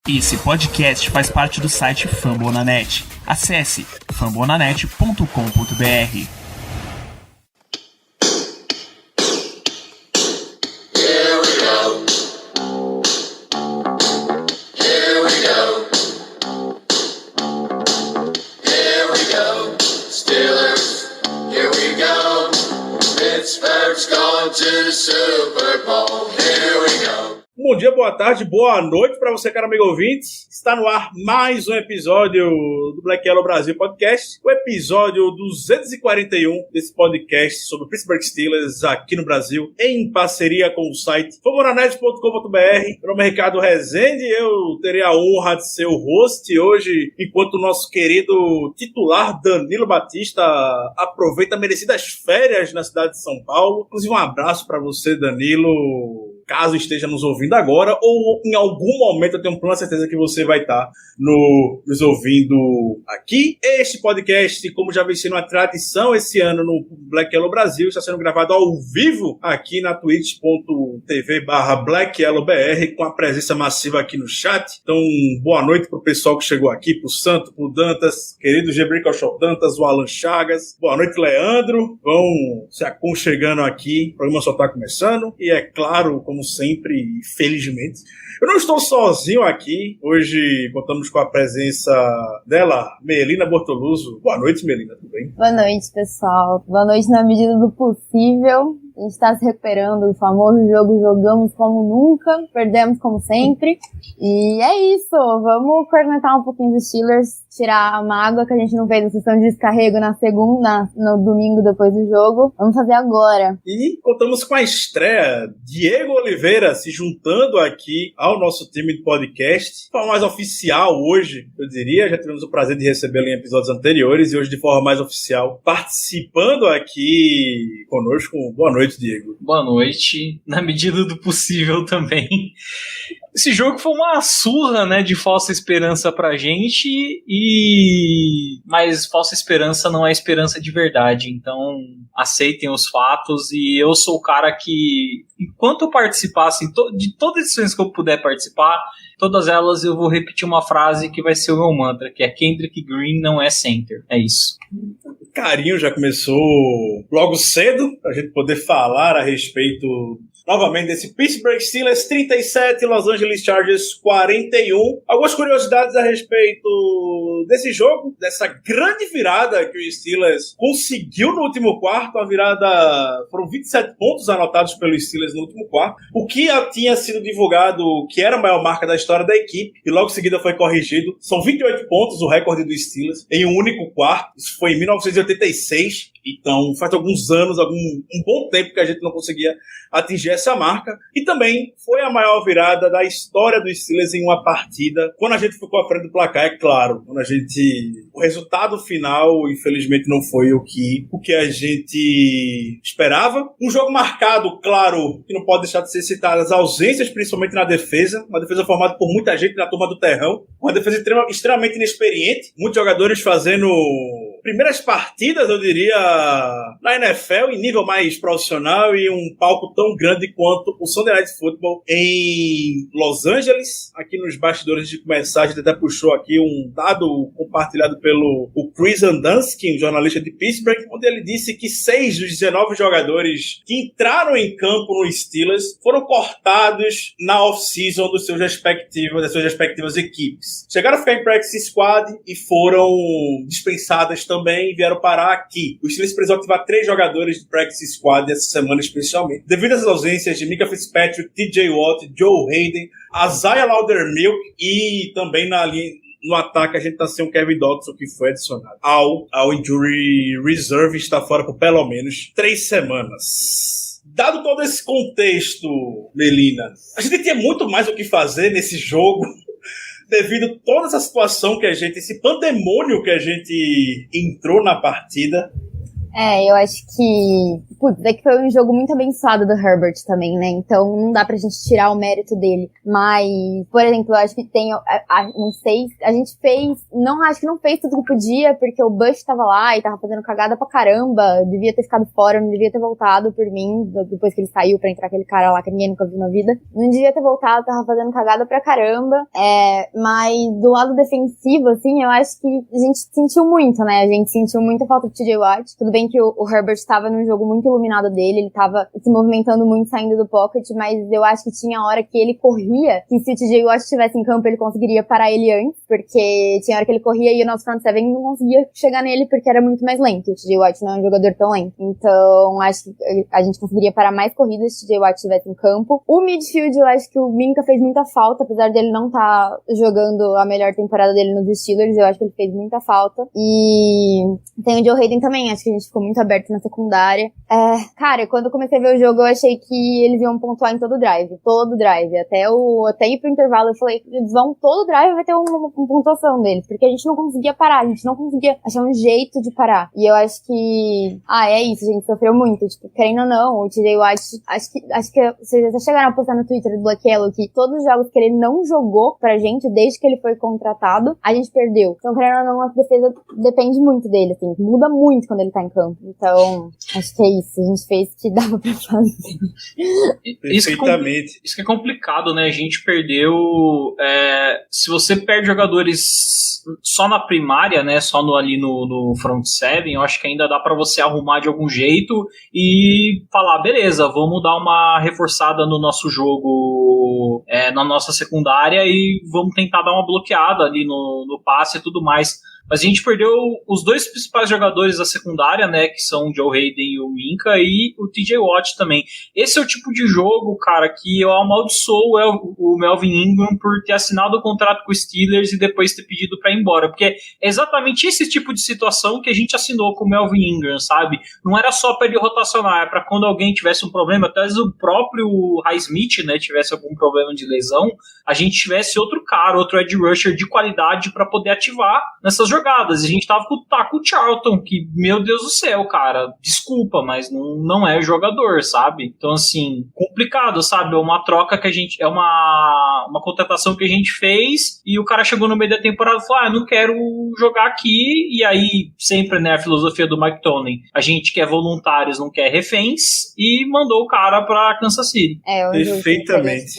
Esse podcast faz parte do site Fambonanet. Acesse fambonanet.com.br. Bom dia, boa tarde, boa noite para você, caro amigo ouvinte. Está no ar mais um episódio do Black Yellow Brasil Podcast, o episódio 241 desse podcast sobre o Pittsburgh Steelers aqui no Brasil, em parceria com o site fambonanet.com.br. Meu nome é Ricardo Rezende e eu terei a honra de ser o host hoje, enquanto o nosso querido titular Danilo Batista aproveita merecidas férias na cidade de São Paulo. Inclusive, um abraço para você, Danilo, caso esteja nos ouvindo agora, ou em algum momento, eu tenho plena certeza que você vai estar nos ouvindo aqui. Este podcast, como já vem sendo uma tradição esse ano no Black Yellow Brasil, está sendo gravado ao vivo aqui na twitch.tv/BlackYellowBR, com a presença massiva aqui no chat. Então, boa noite para o pessoal que chegou aqui, para o Santo, para o Dantas, querido Gebrico Dantas, o Alan Chagas. Boa noite, Leandro. Vão se aconchegando aqui, o programa só está começando. E é claro, como sempre, e felizmente, eu não estou sozinho aqui. Hoje contamos com a presença dela, Melina Bortoluso. Boa noite, Melina, tudo bem? Boa noite, pessoal. Boa noite na medida do possível. A gente está se recuperando do famoso jogo Jogamos Como Nunca, perdemos como sempre. E é isso, vamos cornetar um pouquinho dos Steelers, tirar a mágoa que a gente não fez na sessão de descarrego na segunda, no domingo depois do jogo. Vamos fazer agora. E contamos com a estreia, Diego Oliveira se juntando aqui ao nosso time de podcast. De forma mais oficial hoje, eu diria, já tivemos o prazer de recebê-lo em episódios anteriores e hoje de forma mais oficial, participando aqui conosco. Boa noite, Diego. Boa noite, na medida do possível também. Esse jogo foi uma surra, né, de falsa esperança pra gente, mas falsa esperança não é esperança de verdade, então aceitem os fatos. E eu sou o cara que, enquanto eu participasse de todas as edições que eu puder participar, todas elas eu vou repetir uma frase que vai ser o meu mantra, que é Kendrick Green não é center. É isso. O carinho já começou logo cedo, pra gente poder falar a respeito novamente desse Pittsburgh Steelers 37, Los Angeles Chargers 41. Algumas curiosidades a respeito desse jogo, dessa grande virada que o Steelers conseguiu no último quarto. A virada, foram 27 pontos anotados pelos Steelers no último quarto, o que já tinha sido divulgado que era a maior marca da história da equipe, e logo em seguida foi corrigido. São 28 pontos o recorde dos Steelers em um único quarto. Isso foi em 1986. Então, faz alguns anos, um bom tempo que a gente não conseguia atingir essa marca. E também foi a maior virada da história dos Steelers em uma partida. Quando a gente ficou à frente do placar, é claro. O resultado final, infelizmente, não foi o que a gente esperava. Um jogo marcado, claro, que não pode deixar de ser citado as ausências, principalmente na defesa. Uma defesa formada por muita gente na turma do terrão. Uma defesa extremamente inexperiente. Muitos jogadores fazendo primeiras partidas, eu diria, na NFL, em nível mais profissional, e um palco tão grande quanto o Sunday Night Football em Los Angeles. Aqui nos bastidores de começar, a gente até puxou aqui um dado compartilhado pelo Chris Andansky, um jornalista de Pittsburgh, onde ele disse que 6 dos 19 jogadores que entraram em campo no Steelers foram cortados na off-season das suas respectivas equipes. Chegaram a ficar em practice squad e foram dispensadas também, vieram parar aqui. O Steelers precisou ativar 3 jogadores de practice squad essa semana especialmente, devido às ausências de Micah Fitzpatrick, TJ Watt, Joe Hayden, Isaiah Loudermilk, e também no ataque a gente tá sem o Kevin Dodson, que foi adicionado ao Injury Reserve, está fora por pelo menos 3 semanas. Dado todo esse contexto, Melina, a gente tinha muito mais o que fazer nesse jogo, devido a toda essa situação esse pandemônio que a gente entrou na partida. Eu acho que... Putz, é que foi um jogo muito abençoado do Herbert também, né? Então não dá pra gente tirar o mérito dele. Mas, por exemplo, eu acho que tem... não sei, a gente fez... Acho que não fez tudo que podia, porque o Bush tava lá e tava fazendo cagada pra caramba. Devia ter ficado fora, não devia ter voltado por mim, depois que ele saiu pra entrar aquele cara lá que ninguém nunca viu na vida. Não devia ter voltado, tava fazendo cagada pra caramba. Mas do lado defensivo, assim, eu acho que a gente sentiu muito, né? A gente sentiu muita falta do TJ Watt. Tudo bem que o Herbert estava num jogo muito iluminado dele, ele tava se movimentando muito saindo do pocket, mas eu acho que tinha hora que ele corria, que se o TJ Watt estivesse em campo, ele conseguiria parar ele antes, porque tinha hora que ele corria e o nosso front seven não conseguia chegar nele porque era muito mais lento. O TJ Watt não é um jogador tão lento. Então, acho que a gente conseguiria parar mais corridas se o TJ Watt estivesse em campo. O midfield, eu acho que o Minkah fez muita falta, apesar dele não estar jogando a melhor temporada dele nos Steelers, eu acho que ele fez muita falta. E tem o Joe Hayden também, acho que a gente ficou muito aberto na secundária. Cara, quando eu comecei a ver o jogo, eu achei que eles iam pontuar em todo o drive. Até ir pro intervalo, eu falei, eles vão, todo o drive vai ter uma pontuação deles, porque a gente não conseguia parar, a gente não conseguia achar um jeito de parar. E eu acho que, é isso, a gente sofreu muito, tipo, querendo ou não, o TJ Watt, acho que vocês até chegaram a postar no Twitter do Black Yellow que todos os jogos que ele não jogou pra gente, desde que ele foi contratado, a gente perdeu. Então, querendo ou não, a defesa depende muito dele, assim, muda muito quando ele tá em campo. Então, acho que é isso, a gente fez o que dava pra fazer. Perfeitamente. Isso que é complicado, né? A gente perdeu... se você perde jogadores só na primária, né? Só ali no front seven, eu acho que ainda dá pra você arrumar de algum jeito e falar, beleza, vamos dar uma reforçada no nosso jogo, na nossa secundária e vamos tentar dar uma bloqueada ali no passe e tudo mais. Mas a gente perdeu os dois principais jogadores da secundária, né, que são o Joe Hayden e o Minkah, e o TJ Watt também. Esse é o tipo de jogo, cara, que eu amaldiçoo o Melvin Ingram por ter assinado o contrato com o Steelers e depois ter pedido pra ir embora, porque é exatamente esse tipo de situação que a gente assinou com o Melvin Ingram, sabe? Não era só pra ele rotacionar, era pra quando alguém tivesse um problema, até às vezes o próprio Highsmith, né, tivesse algum problema de lesão, a gente tivesse outro cara, outro edge rusher de qualidade pra poder ativar nessas jogadas. A gente tava com o Charlton, que, meu Deus do céu, cara, desculpa, mas não é jogador, sabe? Então, assim, complicado, sabe? É uma troca que a gente... É uma contratação que a gente fez e o cara chegou no meio da temporada e falou, não quero jogar aqui. E aí, sempre, né, a filosofia do Mike Tomlin, a gente quer voluntários, não quer reféns, e mandou o cara pra Kansas City. Perfeitamente.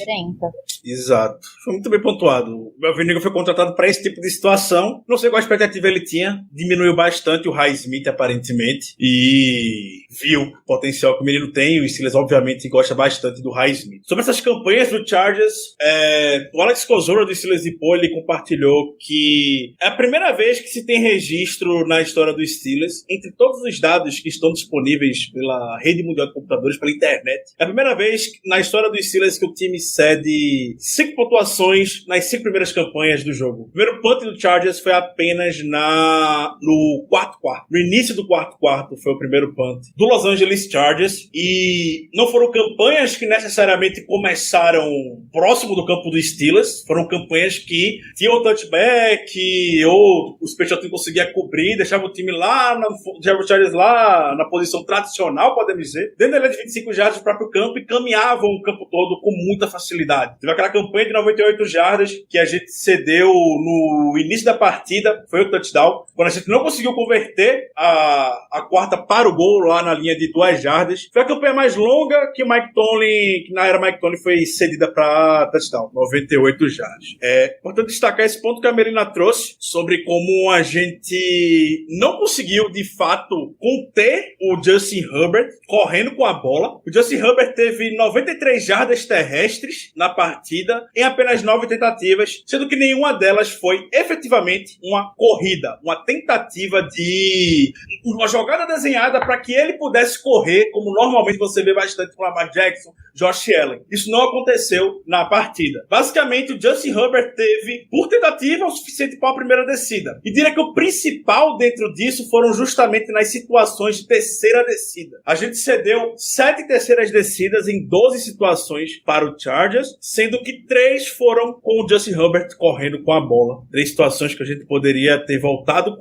Exato. Foi muito bem pontuado. O Melvin Ingram foi contratado para esse tipo de situação. Não sei qual a expectativa ele tinha. Diminuiu bastante o Highsmith, aparentemente. E viu o potencial que o menino tem. O Steelers, obviamente, gosta bastante do Highsmith. Sobre essas campanhas do Chargers, o Alex Kozora do Steelers de Pô, ele compartilhou que é a primeira vez que se tem registro na história do Steelers, entre todos os dados que estão disponíveis pela rede mundial de computadores, pela internet. É a primeira vez na história do Steelers que o time cede 5 pontuações nas 5 primeiras campanhas do jogo. O primeiro punt do Chargers foi apenas no quarto quarto. No início do quarto quarto foi o primeiro punt do Los Angeles Chargers, e não foram campanhas que necessariamente começaram próximo do campo do Steelers, foram campanhas que tinham touchback ou o special team conseguia cobrir, deixava o time deixava o Chargers lá na posição tradicional, podemos dizer, dentro da linha de 25 jardas do próprio campo, e caminhavam o campo todo com muita facilidade. Teve aquela campanha de 98 jardas que a gente cedeu no início da partida, foi o touchdown, quando a gente não conseguiu converter a quarta para o gol lá na linha de 2 jardas. Foi a campanha mais longa que na era Mike Tomlin foi cedida para touchdown, 98 jardas. É importante destacar esse ponto que a Melina trouxe sobre como a gente não conseguiu, de fato, conter o Justin Herbert correndo com a bola. O Justin Herbert teve 93 jardas terrestres na partida em apenas 9 tentativas, sendo que nenhuma delas foi efetivamente uma corrida, uma tentativa de uma jogada desenhada para que ele pudesse correr, como normalmente você vê bastante com Lamar Jackson, Josh Allen. Isso não aconteceu na partida. Basicamente, o Justin Herbert teve, por tentativa, o suficiente para a primeira descida. E diria que o principal dentro disso foram justamente nas situações de terceira descida. A gente cedeu 7 terceiras descidas em 12 situações para o Chargers, sendo que 3 foram com o Justin Herbert correndo com a bola. 3 situações que a gente poderia ter voltado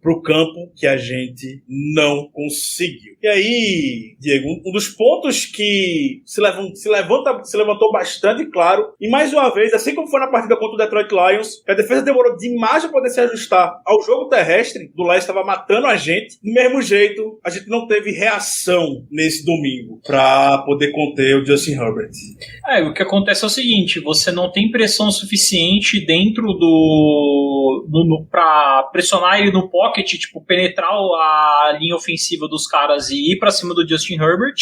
pro campo que a gente não conseguiu. E aí, Diego, um dos pontos que se levantou bastante claro, e mais uma vez, assim como foi na partida contra o Detroit Lions, que a defesa demorou demais para poder se ajustar ao jogo terrestre, do Lions estava matando a gente, do mesmo jeito, a gente não teve reação nesse domingo para poder conter o Justin Herbert. O que acontece é o seguinte, você não tem pressão suficiente dentro pra pressionar ele no pocket, tipo, penetrar a linha ofensiva dos caras e ir pra cima do Justin Herbert,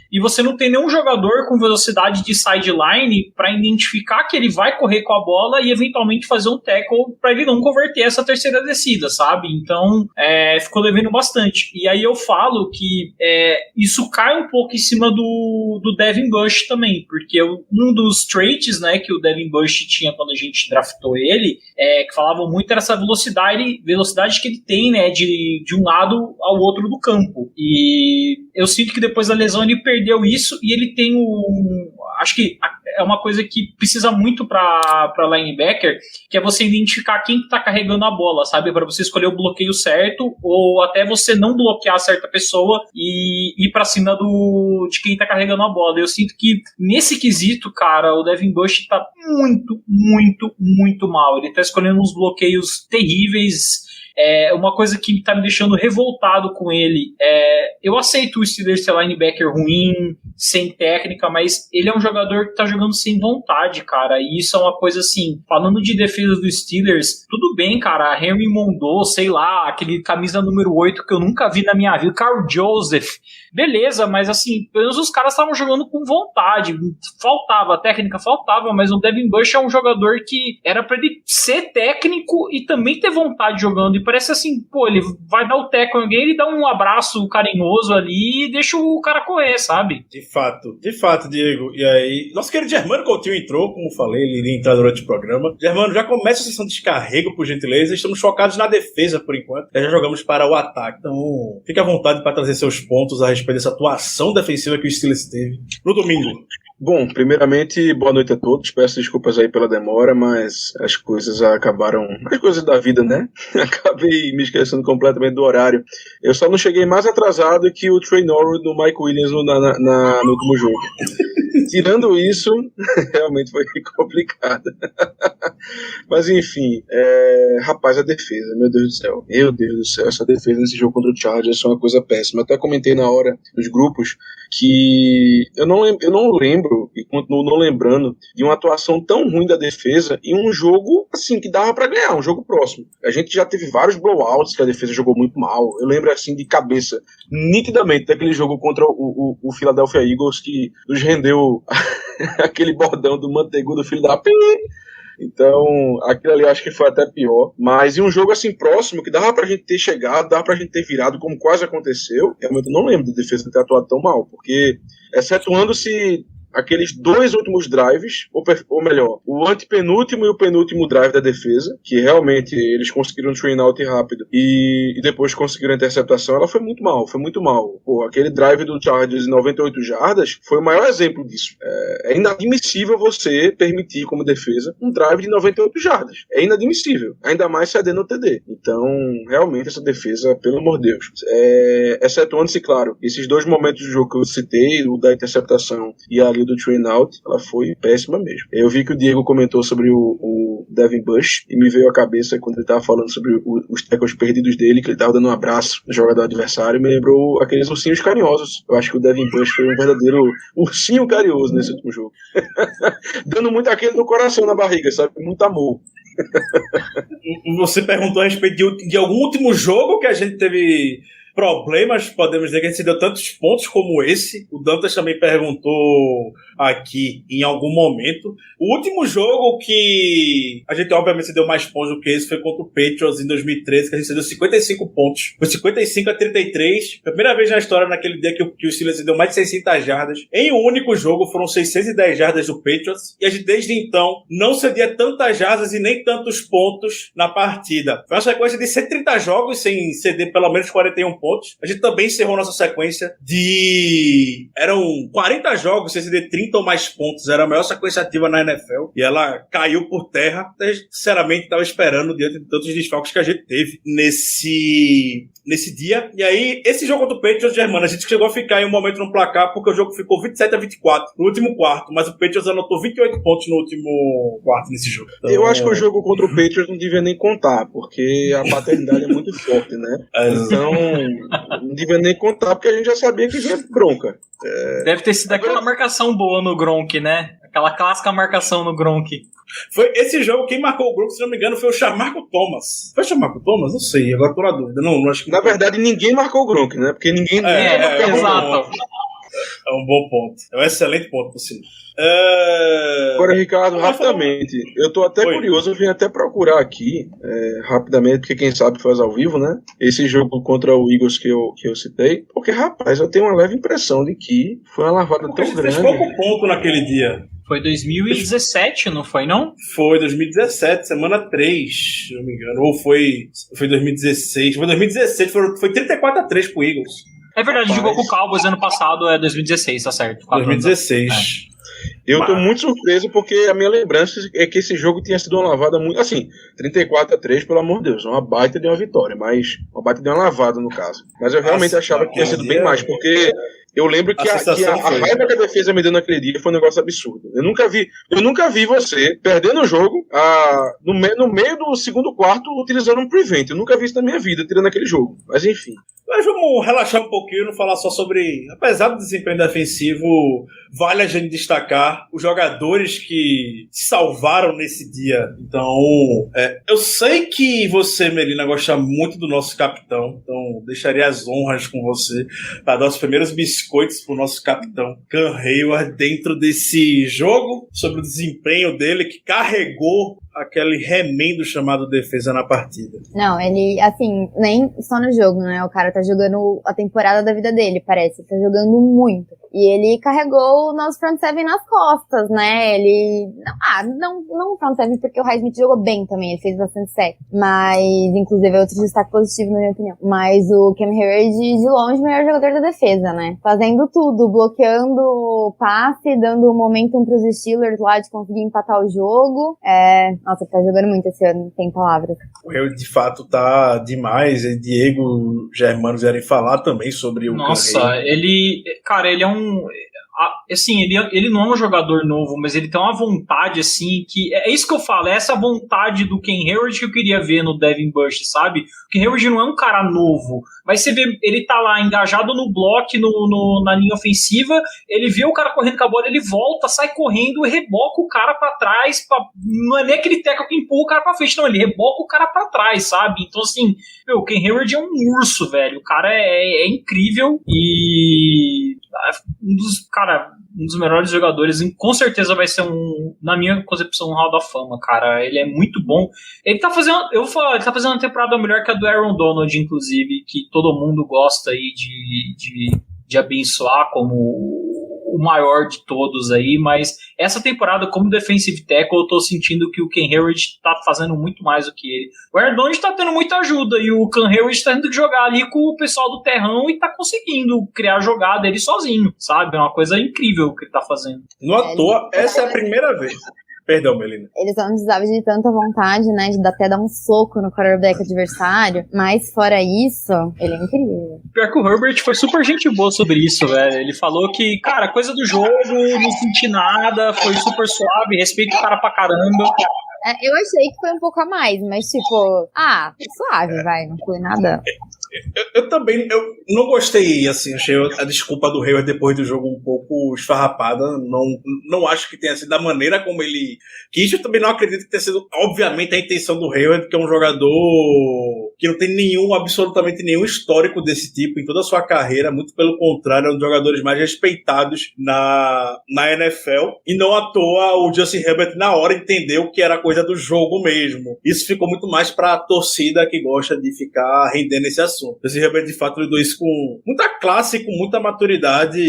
e você não tem nenhum jogador com velocidade de sideline para identificar que ele vai correr com a bola e eventualmente fazer um tackle para ele não converter essa terceira descida, sabe? Então, ficou devendo bastante. E aí eu falo que isso cai um pouco em cima do Devin Bush também, porque um dos traits, né, que o Devin Bush tinha quando a gente draftou ele, que falavam muito, era essa velocidade que ele tem, né, de um lado ao outro do campo. E eu sinto que depois da lesão ele perdeu isso, e ele tem acho que é uma coisa que precisa muito para linebacker, que é você identificar quem está carregando a bola, sabe? Para você escolher o bloqueio certo, ou até você não bloquear certa pessoa e ir para cima de quem está carregando a bola. Eu sinto que nesse quesito, cara, o Devin Bush está muito, muito, muito mal. Ele está escolhendo uns bloqueios terríveis. Uma coisa que tá me deixando revoltado com ele eu aceito o Steelers ser linebacker ruim, sem técnica, mas ele é um jogador que tá jogando sem vontade, cara, e isso é uma coisa assim, falando de defesa do Steelers, tudo bem, cara, Henry Mondeau, sei lá, aquele camisa número 8 que eu nunca vi na minha vida, Carl Joseph, beleza, mas assim, pelo menos os caras estavam jogando com vontade, a técnica faltava, mas o Devin Bush é um jogador que era pra ele ser técnico e também ter vontade jogando, e parece assim, pô, ele vai dar o tackle em alguém, ele dá um abraço carinhoso ali e deixa o cara correr, sabe? De fato, Diego. E aí, nosso querido Germano Coutinho entrou, como falei, ele iria entrar durante o programa. Germano, já começa a sessão de descarrego, por gentileza. Estamos focados na defesa, por enquanto. Já jogamos para o ataque. Então, fique à vontade para trazer seus pontos a respeito dessa atuação defensiva que o Steelers teve no domingo. Bom, primeiramente, boa noite a todos. Peço desculpas aí pela demora, mas as coisas acabaram... As coisas da vida, né? Acabei me esquecendo completamente do horário. Eu só não cheguei mais atrasado que o Trey Norwood do Mike Williams no último jogo. Tirando isso, realmente foi complicado. Mas enfim, rapaz, a defesa, meu Deus do céu. Meu Deus do céu, essa defesa nesse jogo contra o Chargers é uma coisa péssima. Até comentei na hora nos grupos que eu não lembro, e continuo não lembrando, de uma atuação tão ruim da defesa em um jogo assim que dava pra ganhar, um jogo próximo. A gente já teve vários blowouts que a defesa jogou muito mal. Eu lembro assim de cabeça, nitidamente, daquele jogo contra o Philadelphia Eagles que nos rendeu aquele bordão do Manteigudo, filho da p. Então, aquilo ali eu acho que foi até pior. Mas em um jogo assim próximo, que dava pra gente ter chegado, dava pra gente ter virado, como quase aconteceu, realmente eu não lembro da defesa ter atuado tão mal, porque, excetuando-se aqueles dois últimos drives, ou melhor, o antepenúltimo e o penúltimo drive da defesa, que realmente eles conseguiram um train out rápido e depois conseguiram a interceptação, ela foi muito mal. Pô, aquele drive do Chargers de 98 jardas foi o maior exemplo disso. É inadmissível você permitir como defesa um drive de 98 jardas. É inadmissível, ainda mais cedendo o TD. Então, realmente essa defesa, pelo amor de Deus, excetuando-se, claro, esses dois momentos do jogo que eu citei, o da interceptação e ali do train out, ela foi péssima mesmo. Eu vi que o Diego comentou sobre o Devin Bush e me veio à cabeça quando ele estava falando sobre os tackles perdidos dele, que ele estava dando um abraço no jogador adversário, me lembrou aqueles ursinhos carinhosos. Eu acho que o Devin Bush foi um verdadeiro ursinho carinhoso nesse último jogo. Dando muito aquele no coração, na barriga, sabe? Muito amor. Você perguntou a respeito de algum último jogo que a gente teve problemas, podemos dizer que a gente deu tantos pontos como esse. O Dantas também perguntou aqui em algum momento. O último jogo que a gente obviamente deu mais pontos do que esse foi contra o Patriots em 2013, que a gente deu 55 pontos. Foi 55-33. Primeira vez na história, naquele dia que o Steelers deu mais de 600 jardas. Em um único jogo foram 610 jardas do Patriots. E a gente desde então não cedia tantas jardas e nem tantos pontos na partida. Foi uma sequência de 130 jogos sem ceder pelo menos 41 pontos. pontos. A gente também encerrou nossa sequência de... Eram 40 jogos, sem ceder 30 ou mais pontos. Era a maior sequência ativa na NFL. E ela caiu por terra. Eu, sinceramente, estava esperando diante de tantos desfalques que a gente teve nesse dia. E aí, esse jogo contra o Patriots, Germano, a gente chegou a ficar em um momento no placar, porque o jogo ficou 27-24 no último quarto, mas o Patriots anotou 28 pontos no último quarto nesse jogo. Então, eu acho que o jogo contra o Patriots não devia nem contar, porque a paternidade é muito forte, né? Então, não devia nem contar, porque a gente já sabia que vinha bronca. Deve ter sido aquela marcação boa no Gronk, né? Aquela clássica marcação no Gronk. Foi esse jogo, quem marcou o Gronk, se não me engano, foi o Shamarco Thomas. Foi o Shamarco Thomas? Não sei, agora tô na dúvida. Não acho que... Na verdade, ninguém marcou o Gronk, né? Porque ninguém... Exato. É um bom ponto. É um excelente ponto, por sinal. Agora, Ricardo, rapidamente, eu tô até curioso, eu vim até procurar aqui, rapidamente, porque quem sabe faz ao vivo, né? Esse jogo contra o Eagles que eu citei, porque, rapaz, eu tenho uma leve impressão de que foi uma lavada tão grande. Fez pouco ponto naquele dia. Foi 2017, não foi, não? Foi 2017, semana 3, se não me engano. Ou foi 2016. Foi 2016, foi 34-3 pro Eagles. É verdade, jogou com o Cowboys ano passado, é 2016, tá certo. 2016. Eu tô muito surpreso porque a minha lembrança é que esse jogo tinha sido uma lavada muito... Assim, 34-3, pelo amor de Deus, uma baita de uma vitória, mas uma baita de uma lavada no caso. Mas eu realmente achava que tinha sido bem mais, porque eu lembro que a raiva que a defesa me deu naquele dia foi um negócio absurdo. Eu nunca vi você perdendo o jogo no meio do segundo quarto utilizando um prevent. Eu nunca vi isso na minha vida, tirando aquele jogo. Mas enfim. Mas vamos relaxar um pouquinho e não falar só sobre... Apesar do desempenho defensivo, vale a gente destacar os jogadores que se salvaram nesse dia. Então, eu sei que você, Melina, gosta muito do nosso capitão. Então, deixaria as honras com você para dar os primeiros biscoitos pro nosso capitão Cam Hayward dentro desse jogo, sobre o desempenho dele, que carregou aquele remendo chamado defesa na partida. Não, ele, assim, nem só no jogo, né? O cara tá jogando a temporada da vida dele, parece. Tá jogando muito. E ele carregou o nosso front seven nas costas, né? Ele... Não o front seven, porque o Highsmith jogou bem também. Ele fez bastante sec. Mas, inclusive, é outro destaque positivo, na minha opinião. Mas o Cam Hayward, de longe, o melhor jogador da defesa, né? Fazendo tudo. Bloqueando o passe, dando momentum pros Steelers lá de conseguir empatar o jogo. Nossa, tá jogando muito esse ano, tem palavras. O Hayward, de fato, tá demais. E Diego, Germano vierem falar também sobre o Nossa, ele é um... Assim, ele não é um jogador novo, mas ele tem uma vontade, assim, que... É isso que eu falo, é essa vontade do Ken Hayward que eu queria ver no Devin Bush, sabe? O Ken Hayward não é um cara novo, mas você vê, ele tá lá engajado no bloco, na linha ofensiva, ele vê o cara correndo com a bola, ele volta, sai correndo e reboca o cara pra trás, não é nem aquele tackle que empurra o cara pra frente, não, ele reboca o cara pra trás, sabe? Então, assim, o Ken Hayward é um urso, velho, o cara é incrível e... um dos melhores jogadores, com certeza vai ser na minha concepção, um Hall da Fama, cara. Ele é muito bom. Ele tá fazendo, ele tá fazendo uma temporada melhor que a do Aaron Donald, inclusive, que todo mundo gosta aí de abençoar como o maior de todos aí, mas essa temporada como defensive tackle eu tô sentindo que o Ken Hayward tá fazendo muito mais do que ele. O Aaron Donald tá tendo muita ajuda e o Cam Hayward tá tendo que jogar ali com o pessoal do terrão e tá conseguindo criar jogada ele sozinho, sabe? É uma coisa incrível que ele tá fazendo. Não à toa, essa é a primeira vez. Perdão, Melina. Eles não precisavam de tanta vontade, né, de até dar um soco no quarterback adversário, mas fora isso, ele é incrível. Pior que o Herbert foi super gente boa sobre isso, velho. Ele falou que, cara, coisa do jogo, não senti nada, foi super suave, respeito o cara pra caramba. Eu achei que foi um pouco a mais, mas tipo, suave, vai, não foi nada. Eu também, não gostei, assim, achei a desculpa do Hayward depois do jogo um pouco esfarrapada, não acho que tenha sido da maneira como ele quis, eu também não acredito que tenha sido, obviamente, a intenção do Hayward, que é um jogador que não tem absolutamente nenhum histórico desse tipo em toda a sua carreira, muito pelo contrário, é um dos jogadores mais respeitados na NFL, e não à toa o Justin Herbert na hora entendeu que era coisa do jogo mesmo. Isso ficou muito mais pra torcida que gosta de ficar rendendo esse assunto. Esse Herbert, de fato, lidou isso com muita classe, com muita maturidade,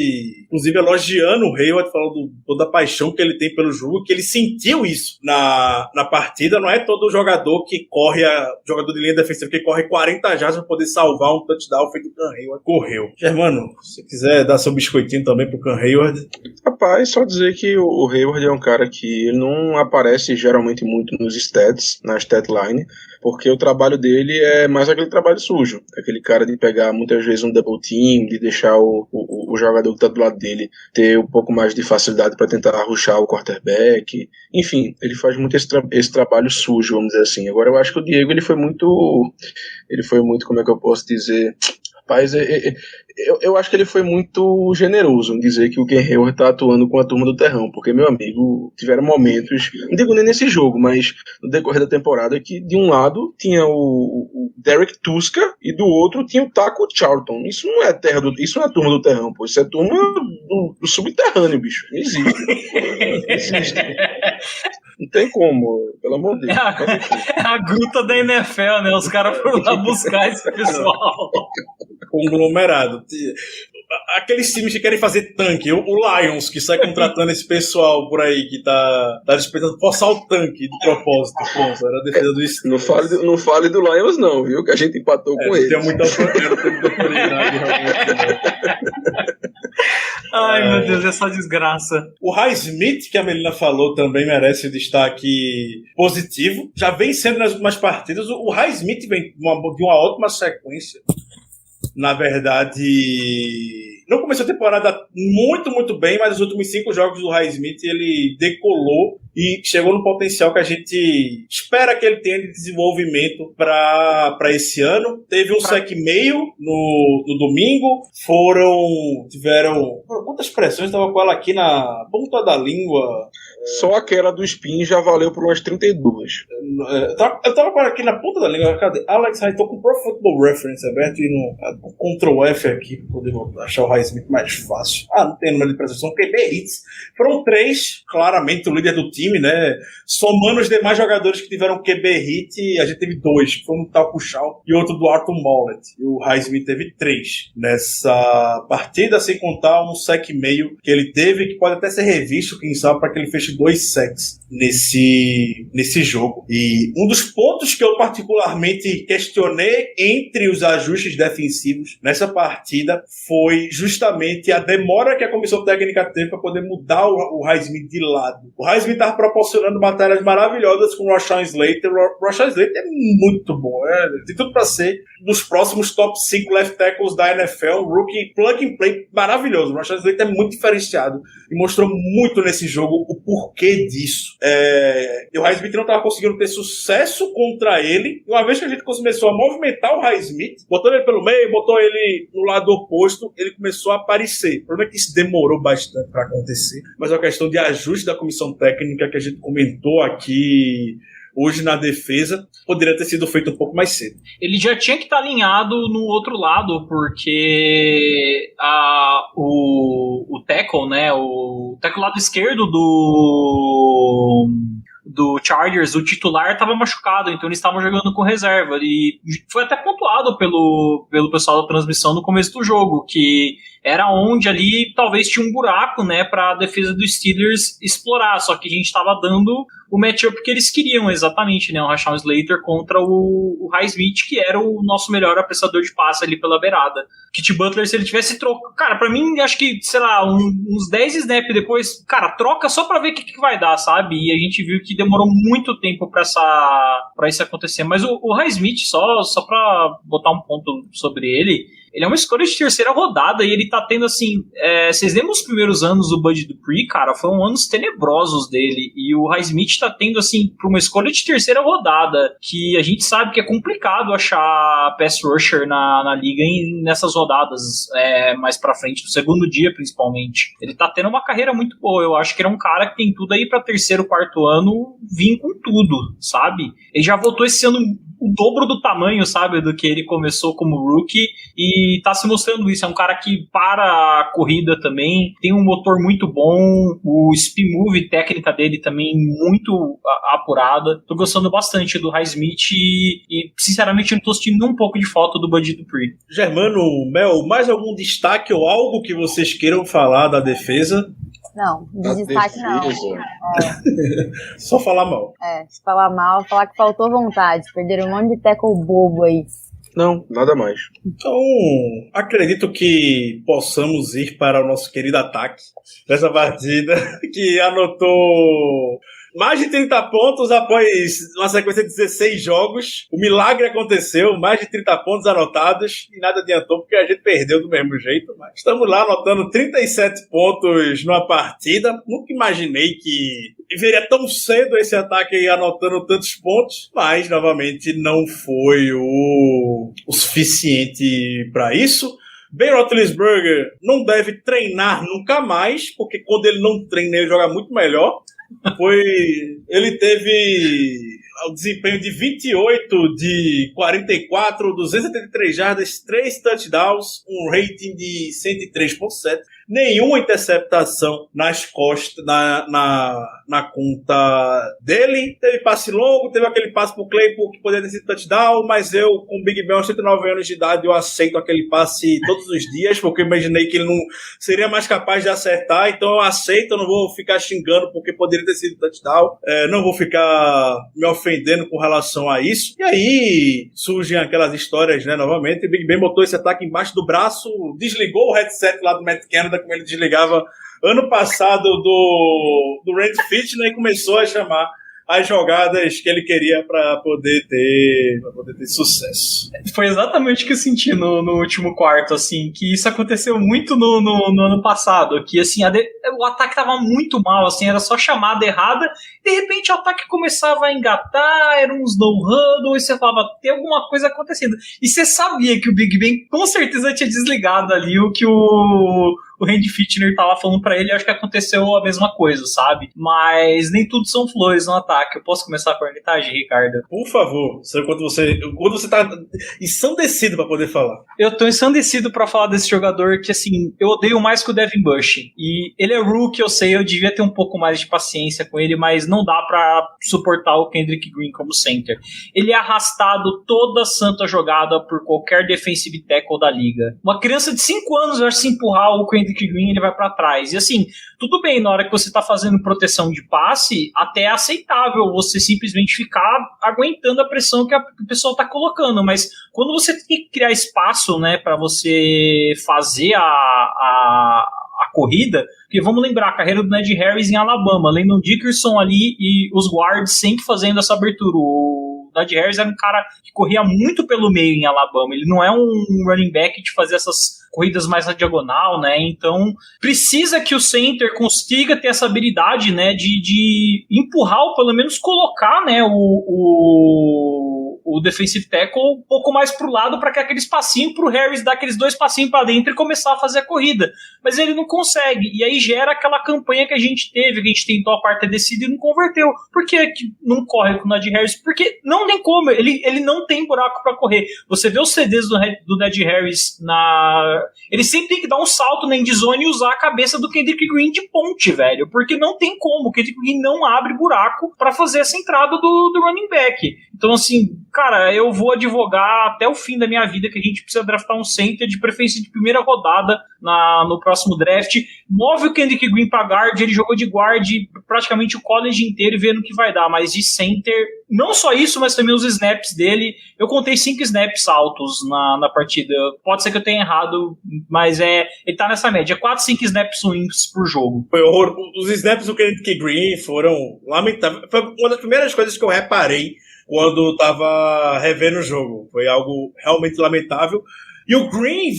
inclusive elogiando o Hayward, falando toda a paixão que ele tem pelo jogo, que ele sentiu isso na partida. Não é todo jogador que corre, jogador de linha defensiva que porque corre 40 jardas pra poder salvar um touchdown feito o Cam Hayward. Correu. Germano, se quiser dar seu biscoitinho também pro Cam Hayward. Rapaz, só dizer que o Hayward é um cara que ele não aparece geralmente muito nos stats, na statline, porque o trabalho dele é mais aquele trabalho sujo. Aquele cara de pegar muitas vezes um double team, de deixar o jogador que tá do lado dele ter um pouco mais de facilidade para tentar arruchar o quarterback. Enfim, ele faz muito esse trabalho sujo, vamos dizer assim. Agora eu acho que o Diego ele foi muito, como é que eu posso dizer? Rapaz, eu acho que ele foi muito generoso em dizer que o Ken Hayward tá atuando com a turma do terrão, porque, meu amigo, tiveram momentos, não digo nem nesse jogo, mas no decorrer da temporada, que de um lado tinha o Derek Tuska e do outro tinha o Taco Charlton. Isso não é isso não é turma do terrão, pô, isso é turma do subterrâneo, bicho. Não existe. Não existe. Não tem como, pelo amor de Deus. É a gruta da NFL, né? Os caras foram lá buscar esse pessoal. Conglomerado. Aqueles times que querem fazer tanque, o Lions, que sai contratando esse pessoal por aí, que tá dispensando forçar o tanque de propósito. Pô, era a defesa do Steelers. Não fale do Lions não, viu? Que a gente empatou com ele. Tem muita autoridade, realmente. Ai, meu Deus, essa desgraça. O Highsmith, que a Melina falou, também merece um destaque positivo. Já vem sendo nas últimas partidas. O Highsmith vem de uma ótima sequência. Na verdade, não começou a temporada muito, muito bem, mas os últimos 5 jogos do Highsmith ele decolou e chegou no potencial que a gente espera que ele tenha de desenvolvimento para esse ano. Teve um sec meio no domingo, tiveram quantas pressões, estava com ela aqui na ponta da língua. Só aquela do Spin já valeu por umas 32. Eu tava com ela aqui na ponta da língua. Cadê? Alex, tô com o Pro Football Reference aberto e no Ctrl F aqui para poder achar o Highsmith mais fácil. Não tem número de pressões, são QB hits. Foram 3, claramente o líder do time, né? Somando os demais jogadores que tiveram QB hit, a gente teve 2, que foi um tal Kuchal e outro do Arthur Mollett. E o Highsmith teve 3 nessa partida, sem contar um sec meio que ele teve, que pode até ser revisto, quem sabe, para que ele feche 2 sacks nesse jogo. E um dos pontos que eu particularmente questionei entre os ajustes defensivos nessa partida foi justamente a demora que a comissão técnica teve para poder mudar o Highsmith de lado. O Highsmith estava proporcionando batalhas maravilhosas com o Rashawn Slater. O Rashawn Slater é muito bom, tem tudo para ser dos próximos top 5 left tackles da NFL, um rookie plug and play maravilhoso. O Rashawn Slater é muito diferenciado e mostrou muito nesse jogo o porquê disso. E o Highsmith não estava conseguindo ter sucesso contra ele. E uma vez que a gente começou a movimentar o Highsmith, botando ele pelo meio, botou ele no lado oposto, ele começou a aparecer. O problema é que isso demorou bastante para acontecer, mas é uma questão de ajuste da comissão técnica que a gente comentou aqui hoje na defesa, poderia ter sido feito um pouco mais cedo. Ele já tinha que estar alinhado no outro lado, porque o tackle, né, o tackle lado esquerdo do Chargers, o titular estava machucado, então eles estavam jogando com reserva, e foi até pontuado pelo pessoal da transmissão no começo do jogo, que era onde ali talvez tinha um buraco, né, para a defesa dos Steelers explorar, só que a gente estava dando o matchup que eles queriam exatamente, né, o Rashawn Slater contra o Highsmith, que era o nosso melhor apressador de passe ali pela beirada. Kit Butler, se ele tivesse trocado, cara, pra mim, acho que, sei lá, uns 10 snaps depois, cara, troca só pra ver o que vai dar, sabe? E a gente viu que demorou muito tempo pra isso acontecer. Mas o Highsmith, só pra botar um ponto sobre ele é uma escolha de terceira rodada e ele tá tendo, assim, vocês lembram os primeiros anos do Bud Dupree, cara? Foram anos tenebrosos dele, e o Highsmith tá tendo, assim, pra uma escolha de terceira rodada, que a gente sabe que é complicado achar pass rusher na liga nessas rodadas mais pra frente, no segundo dia principalmente. Ele tá tendo uma carreira muito boa, eu acho que ele é um cara que tem tudo aí pra terceiro, quarto ano vir com tudo, sabe? Ele já voltou esse ano o dobro do tamanho, sabe, do que ele começou como rookie, e tá se mostrando isso. É um cara que para a corrida também, tem um motor muito bom, o spin move técnica dele também muito apurada. Tô gostando bastante do Highsmith e sinceramente eu tô sentindo um pouco de falta do Bud Dupree. Germano, Mel, mais algum destaque ou algo que vocês queiram falar da defesa? Não, de destaque não. Só falar mal. Se falar mal, falar que faltou vontade. Perderam um monte de tackle bobo aí. Não, nada mais. Então, acredito que possamos ir para o nosso querido ataque dessa partida, que anotou mais de 30 pontos após uma sequência de 16 jogos. O milagre aconteceu, mais de 30 pontos anotados, e nada adiantou porque a gente perdeu do mesmo jeito. Mas estamos lá anotando 37 pontos numa partida. Nunca imaginei que veria tão cedo esse ataque aí anotando tantos pontos, mas novamente não foi o suficiente para isso. Ben Roethlisberger não deve treinar nunca mais, porque quando ele não treina ele joga muito melhor. Ele teve o desempenho de 28 de 44, 273 jardas, 3 touchdowns, um rating de 103.7, nenhuma interceptação nas costas, na conta dele. Teve passe longo, teve aquele passe pro Claypool que poderia ter sido touchdown, mas eu, com o Big Ben aos 109 anos de idade, eu aceito aquele passe todos os dias, porque eu imaginei que ele não seria mais capaz de acertar, então eu aceito, eu não vou ficar xingando porque poderia ter sido touchdown, não vou ficar me ofendendo com relação a isso. E aí surgem aquelas histórias, né, novamente. O Big Ben botou esse ataque embaixo do braço, desligou o headset lá do Matt Canada, como ele desligava ano passado do Randy Fitner, e começou a chamar as jogadas que ele queria para poder ter sucesso. Foi exatamente o que eu senti no último quarto, assim, que isso aconteceu muito no ano passado, que assim, o ataque tava muito mal, assim, era só chamada errada, de repente o ataque começava a engatar, eram uns no-huddle, e você falava, tem alguma coisa acontecendo. E você sabia que o Big Ben com certeza tinha desligado ali o que o Randy Fitner tava falando pra ele, eu acho que aconteceu a mesma coisa, sabe? Mas nem tudo são flores no ataque. Eu posso começar a cornetagem, Ricardo? Por favor, quando você tá ensandecido pra poder falar. Eu tô ensandecido pra falar desse jogador que, assim, eu odeio mais que o Devin Bush. E ele é rookie, eu sei, eu devia ter um pouco mais de paciência com ele, mas não dá pra suportar o Kendrick Green como center. Ele é arrastado toda santa jogada por qualquer defensive tackle da liga. Uma criança de 5 anos vai se empurrar o Kendrick Green, ele vai pra trás. E assim, tudo bem, na hora que você tá fazendo proteção de passe, até é aceitável você simplesmente ficar aguentando a pressão que o pessoal tá colocando, mas quando você tem que criar espaço, né, pra você fazer a corrida, porque vamos lembrar, a carreira do Najee Harris em Alabama, Landon Dickerson ali e os guards sempre fazendo essa abertura. O Najee Harris era um cara que corria muito pelo meio em Alabama, ele não é um running back de fazer essas corridas mais na diagonal, né, então precisa que o center consiga ter essa habilidade, né, de empurrar ou pelo menos colocar, né, o defensive tackle um pouco mais pro lado para que aquele espacinho pro Harris dar aqueles 2 passinhos para dentro e começar a fazer a corrida, mas ele não consegue, e aí gera aquela campanha que a gente teve, que a gente tentou a quarta descida e não converteu. Por que não corre com o Najee Harris? Porque não tem como, ele não tem buraco para correr. Você vê os CDs do Najee Harris ele sempre tem que dar um salto na endzone e usar a cabeça do Kendrick Green de ponte, velho, porque não tem como, o Kendrick Green não abre buraco para fazer essa entrada do running back. Então, assim, cara, eu vou advogar até o fim da minha vida que a gente precisa draftar um center de preferência de primeira rodada no próximo draft. Move o Kendrick Green pra guard, ele jogou de guard praticamente o college inteiro e vendo o que vai dar, mas de center, não só isso, mas também os snaps dele. Eu contei 5 snaps altos na partida. Pode ser que eu tenha errado, mas ele tá nessa média, 4, 5 snaps wins por jogo. Foi horror. Os snaps do Kendrick Green foram lamentáveis. Foi uma das primeiras coisas que eu reparei quando tava revendo o jogo. Foi algo realmente lamentável. E o Green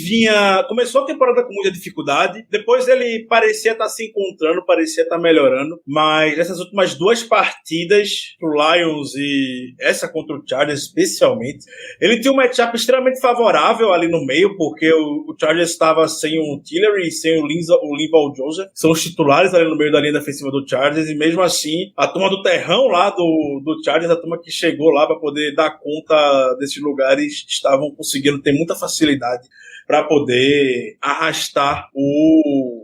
começou a temporada com muita dificuldade, depois ele parecia estar se encontrando, parecia estar melhorando, mas nessas últimas 2 partidas pro Lions e essa contra o Chargers especialmente, ele tinha um matchup extremamente favorável ali no meio, porque o Chargers estava sem o Tillery e sem o Linval Joseph, que são os titulares ali no meio da linha defensiva do Chargers, e mesmo assim, a turma do terrão lá do Chargers, a turma que chegou lá para poder dar conta desses lugares, estavam conseguindo ter muita facilidade para poder arrastar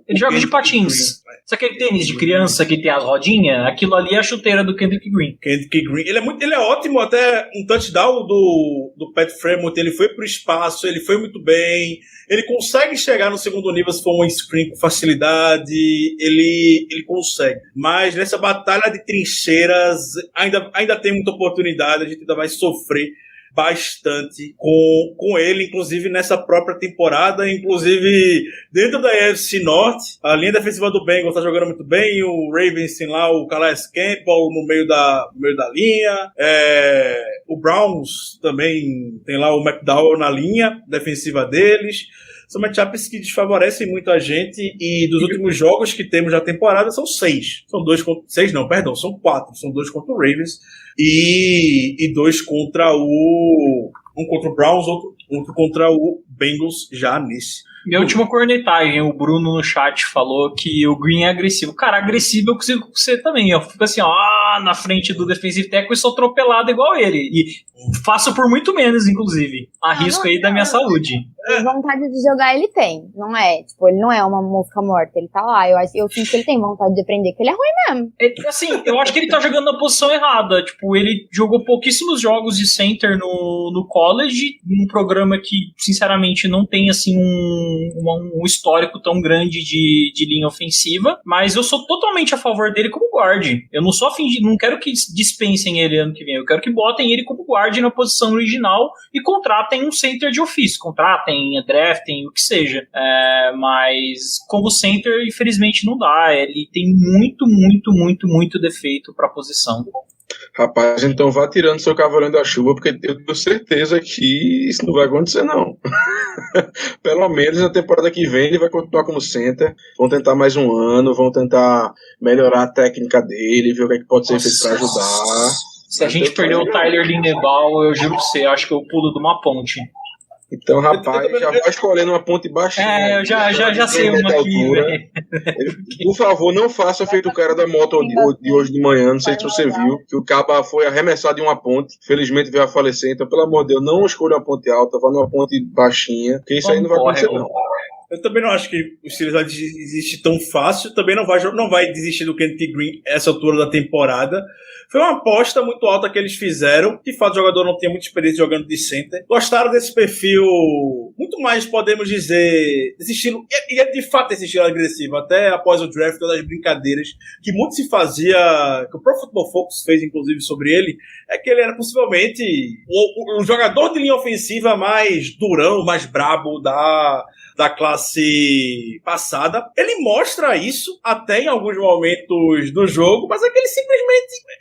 Ele joga de patins. Sabe aquele tênis de criança que tem as rodinhas? Aquilo ali é a chuteira do Kendrick Green. Kendrick Green. Ele é ótimo, até um touchdown do Pat Fremont, ele foi pro espaço, ele foi muito bem, ele consegue chegar no segundo nível se for um screen com facilidade, ele consegue. Mas nessa batalha de trincheiras ainda tem muita oportunidade, a gente ainda vai sofrer bastante com ele, inclusive nessa própria temporada, inclusive dentro da AFC Norte, a linha defensiva do Bengals tá jogando muito bem, o Ravens tem lá o Calais Campbell no meio da linha, o Browns também tem lá o McDowell na linha defensiva deles. São matchups que desfavorecem muito a gente, e dos últimos jogos que temos na temporada são 6. São 2 contra... 6 não, perdão, são 4. São 2 contra o Ravens e 2 contra o... Um contra o Browns, outro contra o Bengals já nesse. Minha última cornetagem, o Bruno no chat falou que o Green é agressivo. Cara, agressivo eu consigo ser também. Eu fico assim, na frente do defensive tackle e sou atropelado igual ele. E faço por muito menos, inclusive. Arrisco aí da minha saúde. Vontade de jogar ele tem, não é? Tipo, ele não é uma mosca morta, ele tá lá. Eu sinto que ele tem vontade de aprender, que ele é ruim mesmo. Assim, eu acho que ele tá jogando na posição errada. Tipo, ele jogou pouquíssimos jogos de center no college, num programa que, sinceramente, não tem, assim, um histórico tão grande de linha ofensiva, mas eu sou totalmente a favor dele como guard. Eu não sou não quero que dispensem ele ano que vem, eu quero que botem ele como guard na posição original e contratem um center de ofício, draftem, o que seja. Mas como center, infelizmente não dá. Ele tem muito defeito pra posição. Rapaz, então vá tirando seu cavalinho da chuva, porque eu tenho certeza que isso não vai acontecer, não. Pelo menos na temporada que vem ele vai continuar como center. Vão tentar mais um ano, vão tentar melhorar a técnica dele, ver o que, é que pode ser feito pra ajudar. Se a gente perder o Tyler Linderbaum, eu juro pra você, acho que eu pulo de uma ponte. Então, rapaz, já vai escolhendo uma ponte baixinha. Eu já sei uma aqui, velho. Por favor, não faça feito o cara da moto de hoje de manhã, não sei se você viu, que o caba foi arremessado em uma ponte, felizmente veio a falecer, então, pelo amor de Deus, não escolha uma ponte alta, vá numa ponte baixinha, porque isso aí não vai acontecer, não. Eu também não acho que o Steelers vai desistir tão fácil, também não vai desistir do Kenneth Green essa altura da temporada. Foi uma aposta muito alta que eles fizeram. De fato, o jogador não tinha muita experiência jogando de center. Gostaram desse perfil, muito mais, podemos dizer, desse estilo, e é de fato esse estilo agressivo. Até após o draft, todas as brincadeiras que muito se fazia, que o Pro Football Focus fez, inclusive, sobre ele, é que ele era possivelmente um jogador de linha ofensiva mais durão, mais brabo da classe passada. Ele mostra isso até em alguns momentos do jogo, mas é que ele simplesmente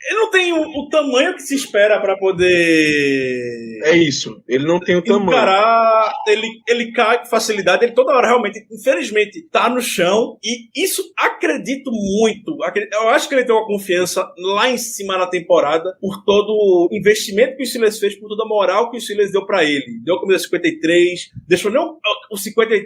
ele não tem o tamanho que se espera para poder... É isso, ele não tem o tamanho. Encarar, ele cai com facilidade, ele toda hora realmente, infelizmente, tá no chão, e isso acredito muito. Eu acho que ele tem uma confiança lá em cima na temporada, por todo o investimento que o Steelers fez, por toda a moral que o Steelers deu para ele. Deu a camisa 53, deixou nem o 53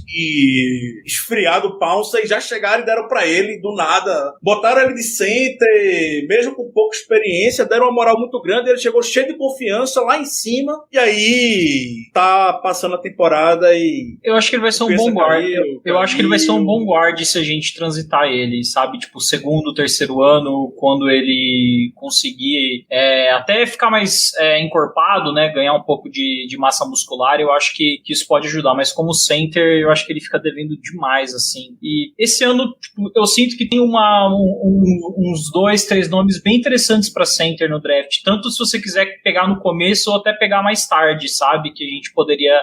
e esfriado o Pounce, e já chegaram e deram para ele do nada. Botaram ele de center, mesmo com pouca experiência, deram uma moral muito grande, ele chegou cheio de confiança lá em cima, e aí tá passando a temporada e... Eu acho que ele vai ser um bom guard. Eu acho que ele vai ser um bom guard se a gente transitar ele, sabe? Tipo, segundo, terceiro ano, quando ele conseguir até ficar mais encorpado, né? Ganhar um pouco de massa muscular, eu acho que isso pode ajudar, mas como center, eu acho que ele fica devendo demais, assim. E esse ano, tipo, eu sinto que tem uns 2, 3 nomes bem interessantes pra center no draft, tanto se você quiser pegar no começo ou até pegar mais tarde, sabe? Que a gente poderia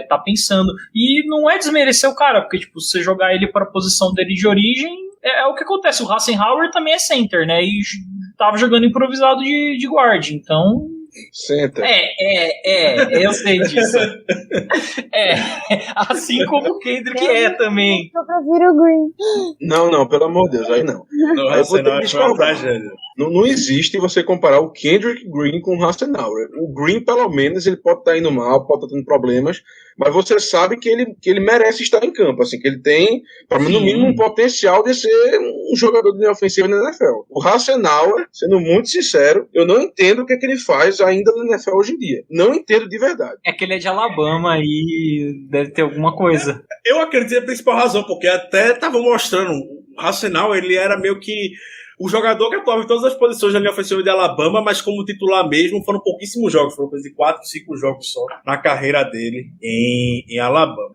tá pensando. E não é desmerecer o cara, porque, tipo, se você jogar ele pra posição dele de origem, é o que acontece. O Hassenhauer também é center, né? E tava jogando improvisado de guard, então... Center. Eu sei disso. Assim como o Kendrick também. Eu prefiro o Green. Não, pelo amor de Deus, aí não. Aí eu vou ter que discordar. Não existe você comparar o Kendrick Green com o Hassenauer. O Green, pelo menos, ele pode estar indo mal, pode estar tendo problemas, mas você sabe que ele merece estar em campo, assim, que ele tem, no mínimo, um potencial de ser um jogador de linha ofensiva na NFL. O Hassenauer, sendo muito sincero, eu não entendo o que ele faz ainda na NFL hoje em dia. Não entendo de verdade. É que ele é de Alabama e deve ter alguma coisa. Eu acredito que é a principal razão, porque até estava mostrando, o Hassenauer, ele era meio que o jogador que atuava em todas as posições da linha ofensiva de Alabama, mas como titular mesmo, foram pouquíssimos jogos, foram coisa de 4, 5 jogos só na carreira dele em Alabama.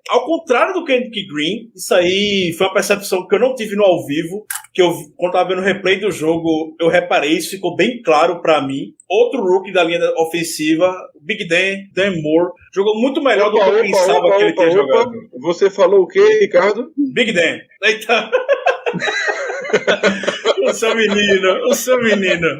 Ao contrário do Kendrick Green, isso aí foi uma percepção que eu não tive no ao vivo, que eu, quando estava vendo o replay do jogo, eu reparei, isso ficou bem claro para mim. Outro rookie da linha ofensiva, Big Dan Moore, jogou muito melhor do que eu pensava que ele tinha jogado. Você falou o quê, Ricardo? Big Dan. Eita. O seu menino.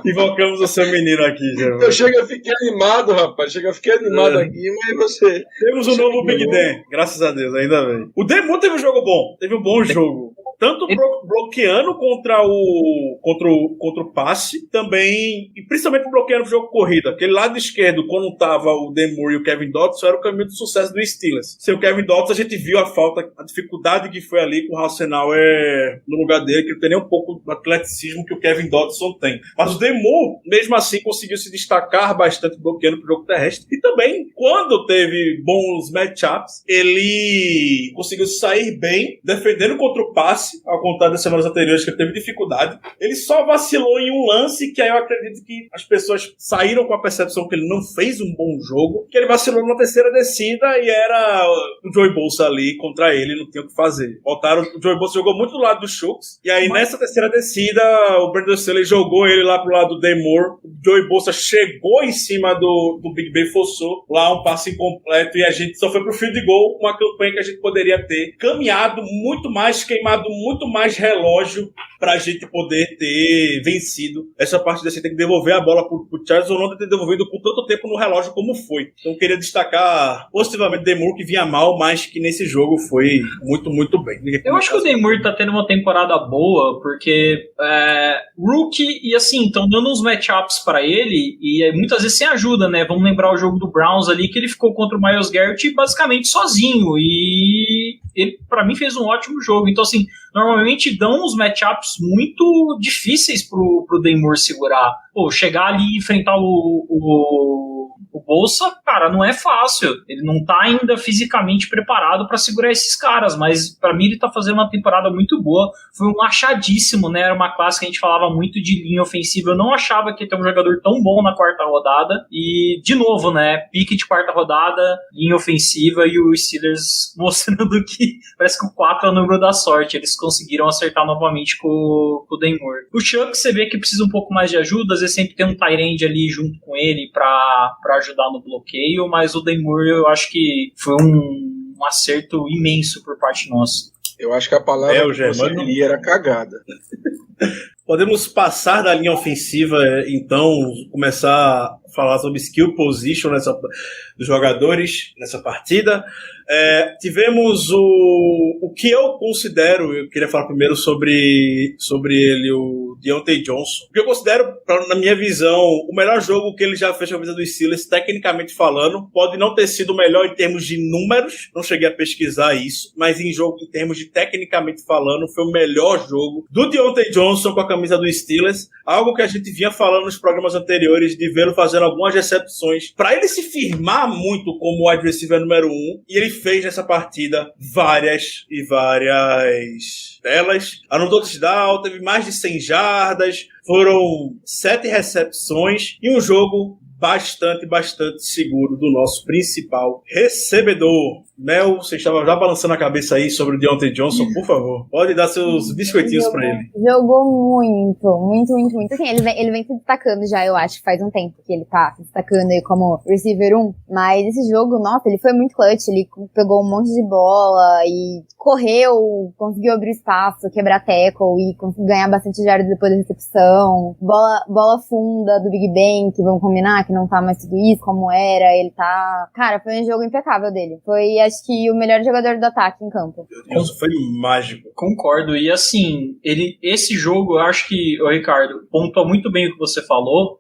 Invocamos o seu menino aqui, Germano. Eu fiquei animado, rapaz. Fiquei animado aqui, mas você... Temos um novo Big Dan, graças a Deus, ainda bem. O Demo teve um jogo bom, teve um bom jogo. Tanto bloqueando contra o passe, também, e principalmente bloqueando o jogo corrida. Aquele lado esquerdo, quando tava o Demore e o Kevin Dotson, era o caminho do sucesso do Steelers. Sem o Kevin Dotson, a gente viu a dificuldade que foi ali com o Hassenauer no lugar dele, que não tem nem um pouco do atleticismo que o Kevin Dotson tem. Mas o Demore, mesmo assim, conseguiu se destacar bastante bloqueando pro jogo terrestre. E também, quando teve bons matchups, ele conseguiu sair bem, defendendo contra o passe, ao contrário das semanas anteriores que ele teve dificuldade. Ele só vacilou em um lance que aí eu acredito que as pessoas saíram com a percepção que ele não fez um bom jogo, que ele vacilou na terceira descida e era o Joey Bosa ali contra ele, não tinha o que fazer. O Joey Bosa jogou muito do lado do Shooks, e aí nessa terceira descida o Brandon Staley jogou ele lá pro lado do Demore, o Joey Bosa chegou em cima do Big Ben, forçou lá um passe incompleto e a gente só foi pro field goal, uma campanha que a gente poderia ter caminhado muito mais, queimado muito mais relógio pra gente poder ter vencido essa partida. Você tem que devolver a bola pro Charles ou não ter devolvido com tanto tempo no relógio como foi. Então eu queria destacar positivamente o Demore, que vinha mal, mas que nesse jogo foi muito, muito bem. Eu acho que o Demore tá tendo uma temporada boa, porque rookie, e assim, estão dando uns matchups pra ele, e muitas vezes sem ajuda, né? Vamos lembrar o jogo do Browns ali, que ele ficou contra o Myles Garrett basicamente sozinho, e ele, pra mim, fez um ótimo jogo. Então, assim, normalmente dão uns matchups muito difíceis pro Demore segurar. Pô, chegar ali e enfrentar o Bolsa, cara, não é fácil. Ele não tá ainda fisicamente preparado pra segurar esses caras, mas pra mim ele tá fazendo uma temporada muito boa. Foi um achadíssimo, né? Era uma classe que a gente falava muito de linha ofensiva. Eu não achava que ia ter um jogador tão bom na quarta rodada. E, de novo, né? Pique de quarta rodada, linha ofensiva e o Steelers mostrando que parece que o 4 é o número da sorte. Eles conseguiram acertar novamente com o Demore. O Chuck, você vê que precisa um pouco mais de ajuda. Às vezes sempre tem um tight end ali junto com ele pra ajudar no bloqueio, mas o Demore eu acho que foi um acerto imenso por parte nossa. Eu acho que a palavra que você queria era cagada. Podemos passar da linha ofensiva, então, começar a falar sobre skill position dos jogadores nessa partida. Tivemos o que eu considero, eu queria falar primeiro sobre ele, o Deontay Johnson. O que eu considero, na minha visão, o melhor jogo que ele já fez com a camisa dos Steelers, tecnicamente falando. Pode não ter sido o melhor em termos de números, não cheguei a pesquisar isso, mas em termos de tecnicamente falando, foi o melhor jogo do Deontay Johnson com a camisa dos Steelers. Algo que a gente vinha falando nos programas anteriores, de vê-lo fazendo algumas recepções, para ele se firmar muito como o wide receiver número 1, e ele fez nessa partida várias e várias delas. Anotou touchdown, teve mais de 100 jardas, foram 7 recepções e um jogo bastante seguro do nosso principal recebedor. Mel, você estava já balançando a cabeça aí sobre o Deontay Johnson, por favor. Pode dar seus biscoitinhos para ele. Jogou muito. Assim, ele vem se destacando já, eu acho, faz um tempo que ele tá se destacando aí como receiver 1. Mas esse jogo, nossa, ele foi muito clutch. Ele pegou um monte de bola e correu, conseguiu abrir espaço, quebrar tackle e conseguiu ganhar bastante jardas depois da recepção. Bola funda do Big Ben, que vamos combinar, que não tá mais tudo isso como era. Ele tá... Cara, foi um jogo impecável dele. Foi, acho que, o melhor jogador do ataque em campo. Isso foi mágico. Concordo. E assim, esse jogo, eu acho que o Ricardo pontuou muito bem o que você falou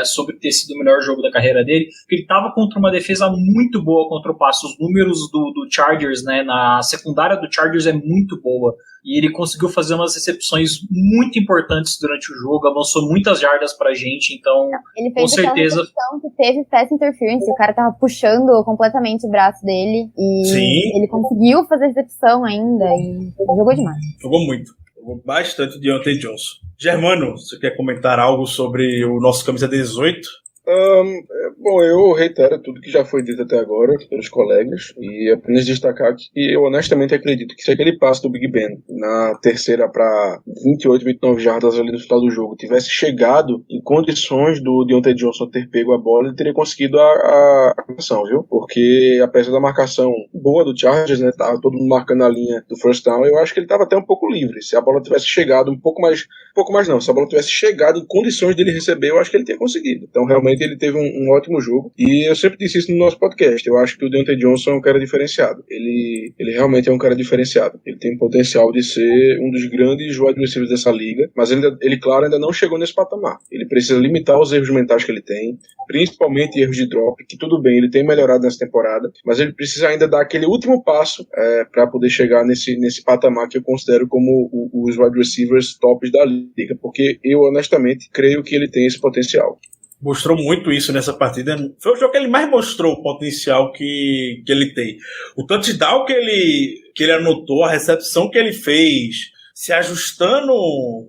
sobre ter sido o melhor jogo da carreira dele, porque ele tava contra uma defesa muito boa contra o passe. Os números do Chargers, né, na secundária do Chargers é muito boa. E ele conseguiu fazer umas recepções muito importantes durante o jogo, avançou muitas jardas pra gente, então, ele fez com certeza... recepção que teve pass interference, o cara tava puxando completamente o braço dele, e Sim. Ele conseguiu fazer recepção ainda, e jogou demais. Jogou muito. Jogou bastante o Deontay Johnson. Germano, você quer comentar algo sobre o nosso camisa 18? Bom, eu reitero tudo que já foi dito até agora pelos colegas e apenas destacar que eu honestamente acredito que se aquele passe do Big Ben na terceira para 28, 29 jardas ali no final do jogo tivesse chegado em condições do Diontae Johnson ter pego a bola, ele teria conseguido a marcação, viu? Porque apesar da marcação boa do Chargers, né, tava todo mundo marcando a linha do first down, eu acho que ele estava até um pouco livre. Se a bola tivesse chegado se a bola tivesse chegado em condições dele receber, eu acho que ele teria conseguido. Então realmente ele teve um ótimo jogo e eu sempre disse isso no nosso podcast, eu acho que o Diontae Johnson é um cara diferenciado. Ele realmente é um cara diferenciado. Ele tem potencial de ser um dos grandes wide receivers dessa liga, mas ele claro, ainda não chegou nesse patamar. Ele precisa limitar os erros mentais que ele tem, principalmente erros de drop, que tudo bem, ele tem melhorado nessa temporada, mas ele precisa ainda dar aquele último passo para poder chegar nesse patamar que eu considero como os wide receivers tops da liga, porque eu honestamente creio que ele tem esse potencial. Mostrou muito isso nessa partida. Foi o jogo que ele mais mostrou o potencial que ele tem. O touchdown que ele anotou, a recepção que ele fez, se ajustando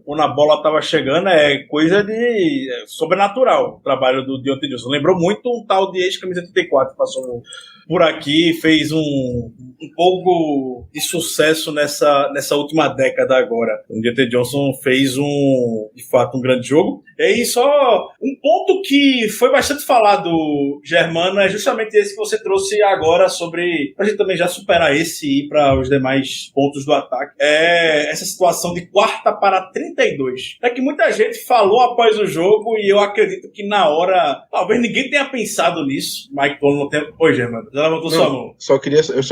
quando a bola estava chegando, é coisa de sobrenatural o trabalho do Diontae Johnson. Lembrou muito um tal de ex-camisa 84 que passou por aqui, fez um pouco de sucesso nessa última década agora. O Diontae Johnson fez de fato um grande jogo. E aí só um ponto que foi bastante falado, Germano, é justamente esse que você trouxe agora sobre, pra gente também já superar esse e ir para os demais pontos do ataque, é essa situação de 4ª para 32. É que muita gente falou após o jogo e eu acredito que na hora, talvez ninguém tenha pensado nisso. Mike Tolley não tem... Oi, Germano, já levantou sua mão. Eu só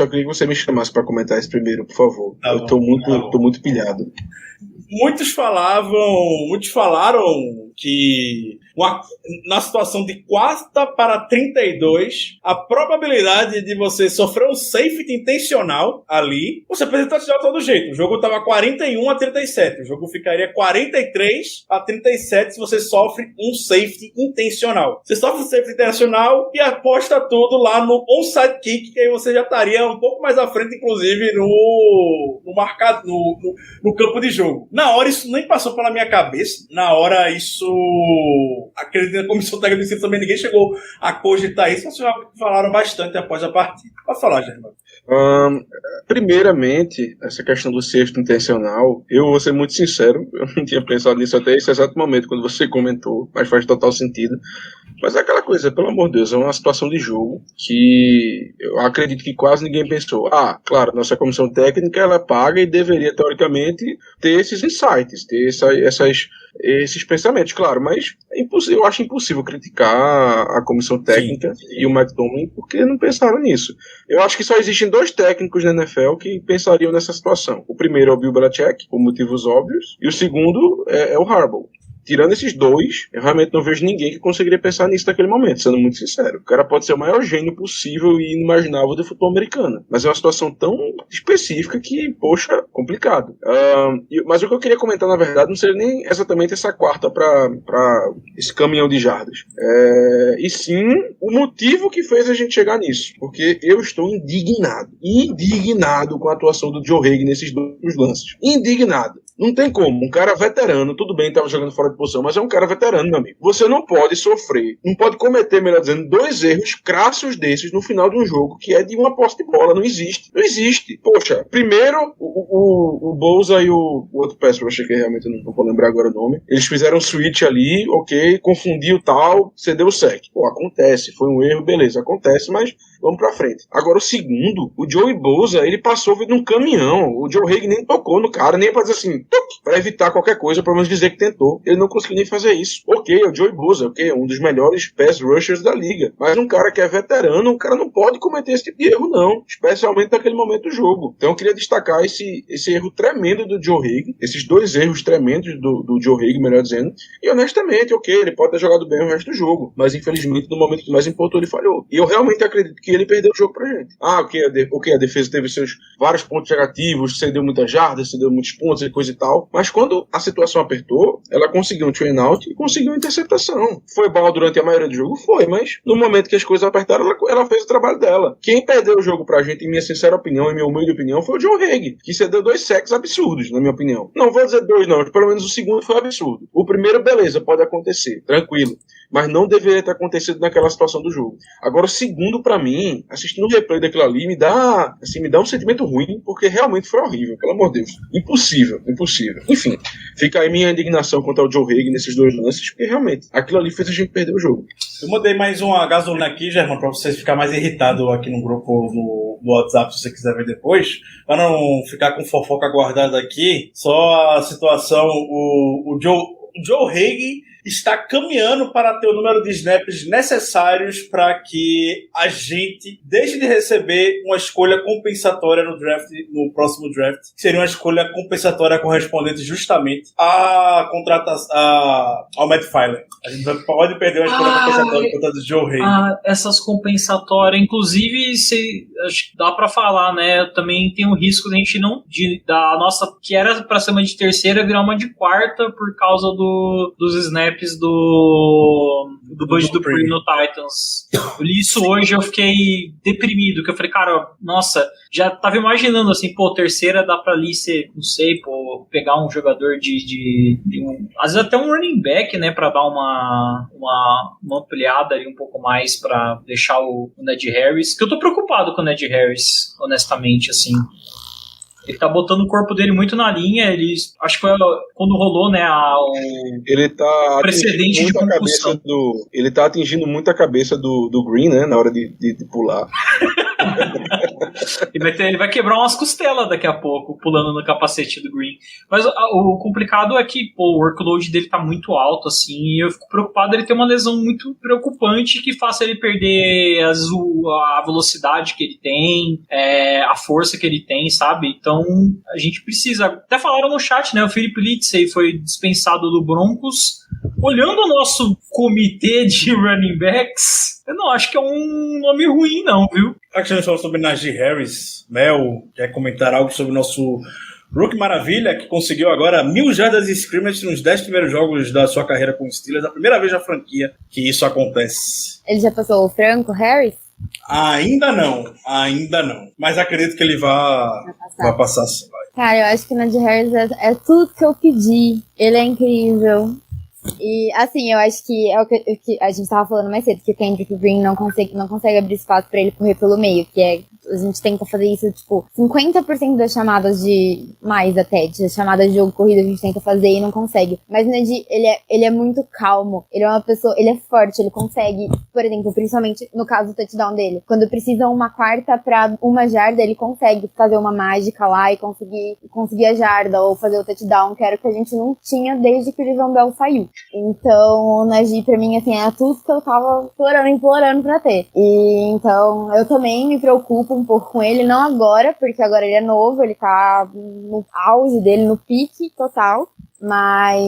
queria que você me chamasse para comentar isso primeiro, por favor. Tá, eu tô muito pilhado. Muitos falaram que na situação de 4ª para 32, a probabilidade de você sofrer um safety intencional ali, você precisa touchdown de todo jeito. O jogo estava 41 a 37. O jogo ficaria 43 a 37 se você sofre um safety intencional. Você sofre um safety intencional e aposta tudo lá no onside kick, que aí você já estaria um pouco mais à frente, inclusive, no campo de jogo. Na hora isso nem passou pela minha cabeça. Na hora isso... Acredito que na comissão técnica também ninguém chegou a cogitar isso, mas falaram bastante após a partida. Pode falar, Germano. Primeiramente, essa questão do safety intencional, eu vou ser muito sincero, eu não tinha pensado nisso até esse exato momento quando você comentou, mas faz total sentido. Mas é aquela coisa, pelo amor de Deus, é uma situação de jogo que eu acredito que quase ninguém pensou. Claro, nossa comissão técnica ela paga e deveria, teoricamente, ter esses insights, ter esses pensamentos, claro, mas eu acho impossível criticar a comissão técnica Sim. e o Mike Tomlin porque não pensaram nisso. Eu acho que só existem 2 técnicos na NFL que pensariam nessa situação. O primeiro é o Bill Belichick, por motivos óbvios, e o segundo é o Harbaugh. Tirando esses 2, eu realmente não vejo ninguém que conseguiria pensar nisso naquele momento, sendo muito sincero. O cara pode ser o maior gênio possível e inimaginável do futebol americano, mas é uma situação tão específica que, poxa, complicado. Mas o que eu queria comentar, na verdade, não seria nem exatamente essa 4ª para esse caminhão de jardas. E sim o motivo que fez a gente chegar nisso, porque eu estou indignado com a atuação do Joe Haeg nesses 2 lances. Indignado. Não tem como. Um cara veterano, tudo bem, estava jogando fora de posição, mas é um cara veterano, meu amigo. Você não pode sofrer, não pode cometer, melhor dizendo, 2 erros crassos desses no final de um jogo, que é de uma posse de bola. Não existe. Não existe. Poxa, primeiro, o Bosa e o outro pass rusher, que realmente não vou lembrar agora o nome, eles fizeram um switch ali, ok, confundiu tal, cedeu o sec. Pô, acontece, foi um erro, beleza, acontece, mas vamos pra frente. Agora, o segundo, o Joey Bosa, ele passou vindo um caminhão. O Joe Haeg nem tocou no cara, nem pra dizer assim, para evitar qualquer coisa, pelo menos dizer que tentou. Ele não conseguiu nem fazer isso. Ok, é o Joey Bosa, ok, é um dos melhores pass rushers da liga. Mas um cara que é veterano, um cara não pode cometer esse tipo de erro, não. Especialmente naquele momento do jogo. Então eu queria destacar esse erro tremendo do Joe Haeg, esses 2 erros tremendos do Joe Haeg, melhor dizendo. E honestamente, ok, ele pode ter jogado bem o resto do jogo, mas infelizmente no momento que mais importou ele falhou. E eu realmente acredito que ele perdeu o jogo pra gente. Ok, a defesa teve seus vários pontos negativos, cedeu muitas jardas, cedeu muitos pontos e coisa e tal, mas quando a situação apertou, ela conseguiu conseguiu um train out e conseguiu uma interceptação. Foi mal durante a maioria do jogo? Foi, mas no momento que as coisas apertaram, ela fez o trabalho dela. Quem perdeu o jogo pra gente, em minha sincera opinião, em minha humilde opinião, foi o Joe Hague, que cedeu 2 sacks absurdos, na minha opinião. Não vou dizer 2 não, pelo menos o segundo foi absurdo. O primeiro, beleza, pode acontecer, tranquilo. Mas não deveria ter acontecido naquela situação do jogo. Agora, o segundo, pra mim, assistindo o replay daquilo ali, me dá um sentimento ruim, porque realmente foi horrível, pelo amor de Deus. Impossível. Enfim, fica aí minha indignação contra o Joe Hague nesses 2 lances, porque realmente, aquilo ali fez a gente perder o jogo. Eu mandei mais uma gasolina aqui, Germano, pra vocês ficarem mais irritados aqui no grupo, no WhatsApp, se você quiser ver depois. Pra não ficar com fofoca guardada aqui, só a situação, o Joe Hague está caminhando para ter o número de snaps necessários para que a gente deixe de receber uma escolha compensatória no draft, no próximo draft. Seria uma escolha compensatória correspondente justamente à ao Matt Filer. A gente pode perder uma escolha compensatória contra o Joe Hague. Essas compensatórias, inclusive, acho que dá para falar, né? Também tem um risco da gente da nossa, que era para ser uma de terceira, virar uma de quarta por causa dos snaps do Bud Dupree no Titans. Eu li isso hoje, eu fiquei deprimido, que eu falei, cara, nossa, já tava imaginando assim, pô, terceira dá pra ali ser, não sei, pô, pegar um jogador de às vezes até um running back, né, pra dar uma ampliada ali um pouco mais, pra deixar o Najee Harris, que eu tô preocupado com o Najee Harris, honestamente, assim. Ele tá botando o corpo dele muito na linha. Acho que foi quando rolou, né, ele tá precedente de concussão. Ele tá atingindo muito a cabeça do Green, né, na hora de pular. Ele vai quebrar umas costelas daqui a pouco, pulando no capacete do Green. Mas o complicado é que, pô, o workload dele tá muito alto, assim, e eu fico preocupado ele ter uma lesão muito preocupante que faça ele perder a velocidade que ele tem, a força que ele tem, sabe? Então, a gente precisa... Até falaram no chat, né, o Philip Lindsay foi dispensado do Broncos. Olhando o nosso comitê de running backs, eu não acho que é um nome ruim, não, viu? Já que a gente falou sobre Najee Harris, Mel, quer comentar algo sobre o nosso Rookie Maravilha, que conseguiu agora 1.000 jardas de scrimmage nos 10 primeiros jogos da sua carreira com os Steelers, a primeira vez na franquia que isso acontece. Ele já passou o Franco Harris? Ainda não. Mas acredito que ele vai passar sim. Cara, eu acho que o Najee Harris é tudo que eu pedi. Ele é incrível. E, assim, eu acho que é o que a gente tava falando mais cedo, que o Kendrick Green não consegue abrir espaço pra ele correr pelo meio, a gente tenta fazer isso, tipo, 50% das chamadas das chamadas de jogo corrido a gente tenta fazer e não consegue. Mas o Najee, ele é muito calmo, ele é uma pessoa, ele é forte, ele consegue, por exemplo, principalmente no caso do touchdown dele, quando precisa uma quarta pra 1 jarda, ele consegue fazer uma mágica lá e conseguir a jarda ou fazer o touchdown, que era o que a gente não tinha desde que o Le'Veon Bell saiu. Então, o Najee, pra mim, assim, é tudo que eu tava implorando pra ter. E, então, eu também me preocupo um pouco com ele, não agora, porque agora ele é novo, ele tá no auge dele, no pique total, mas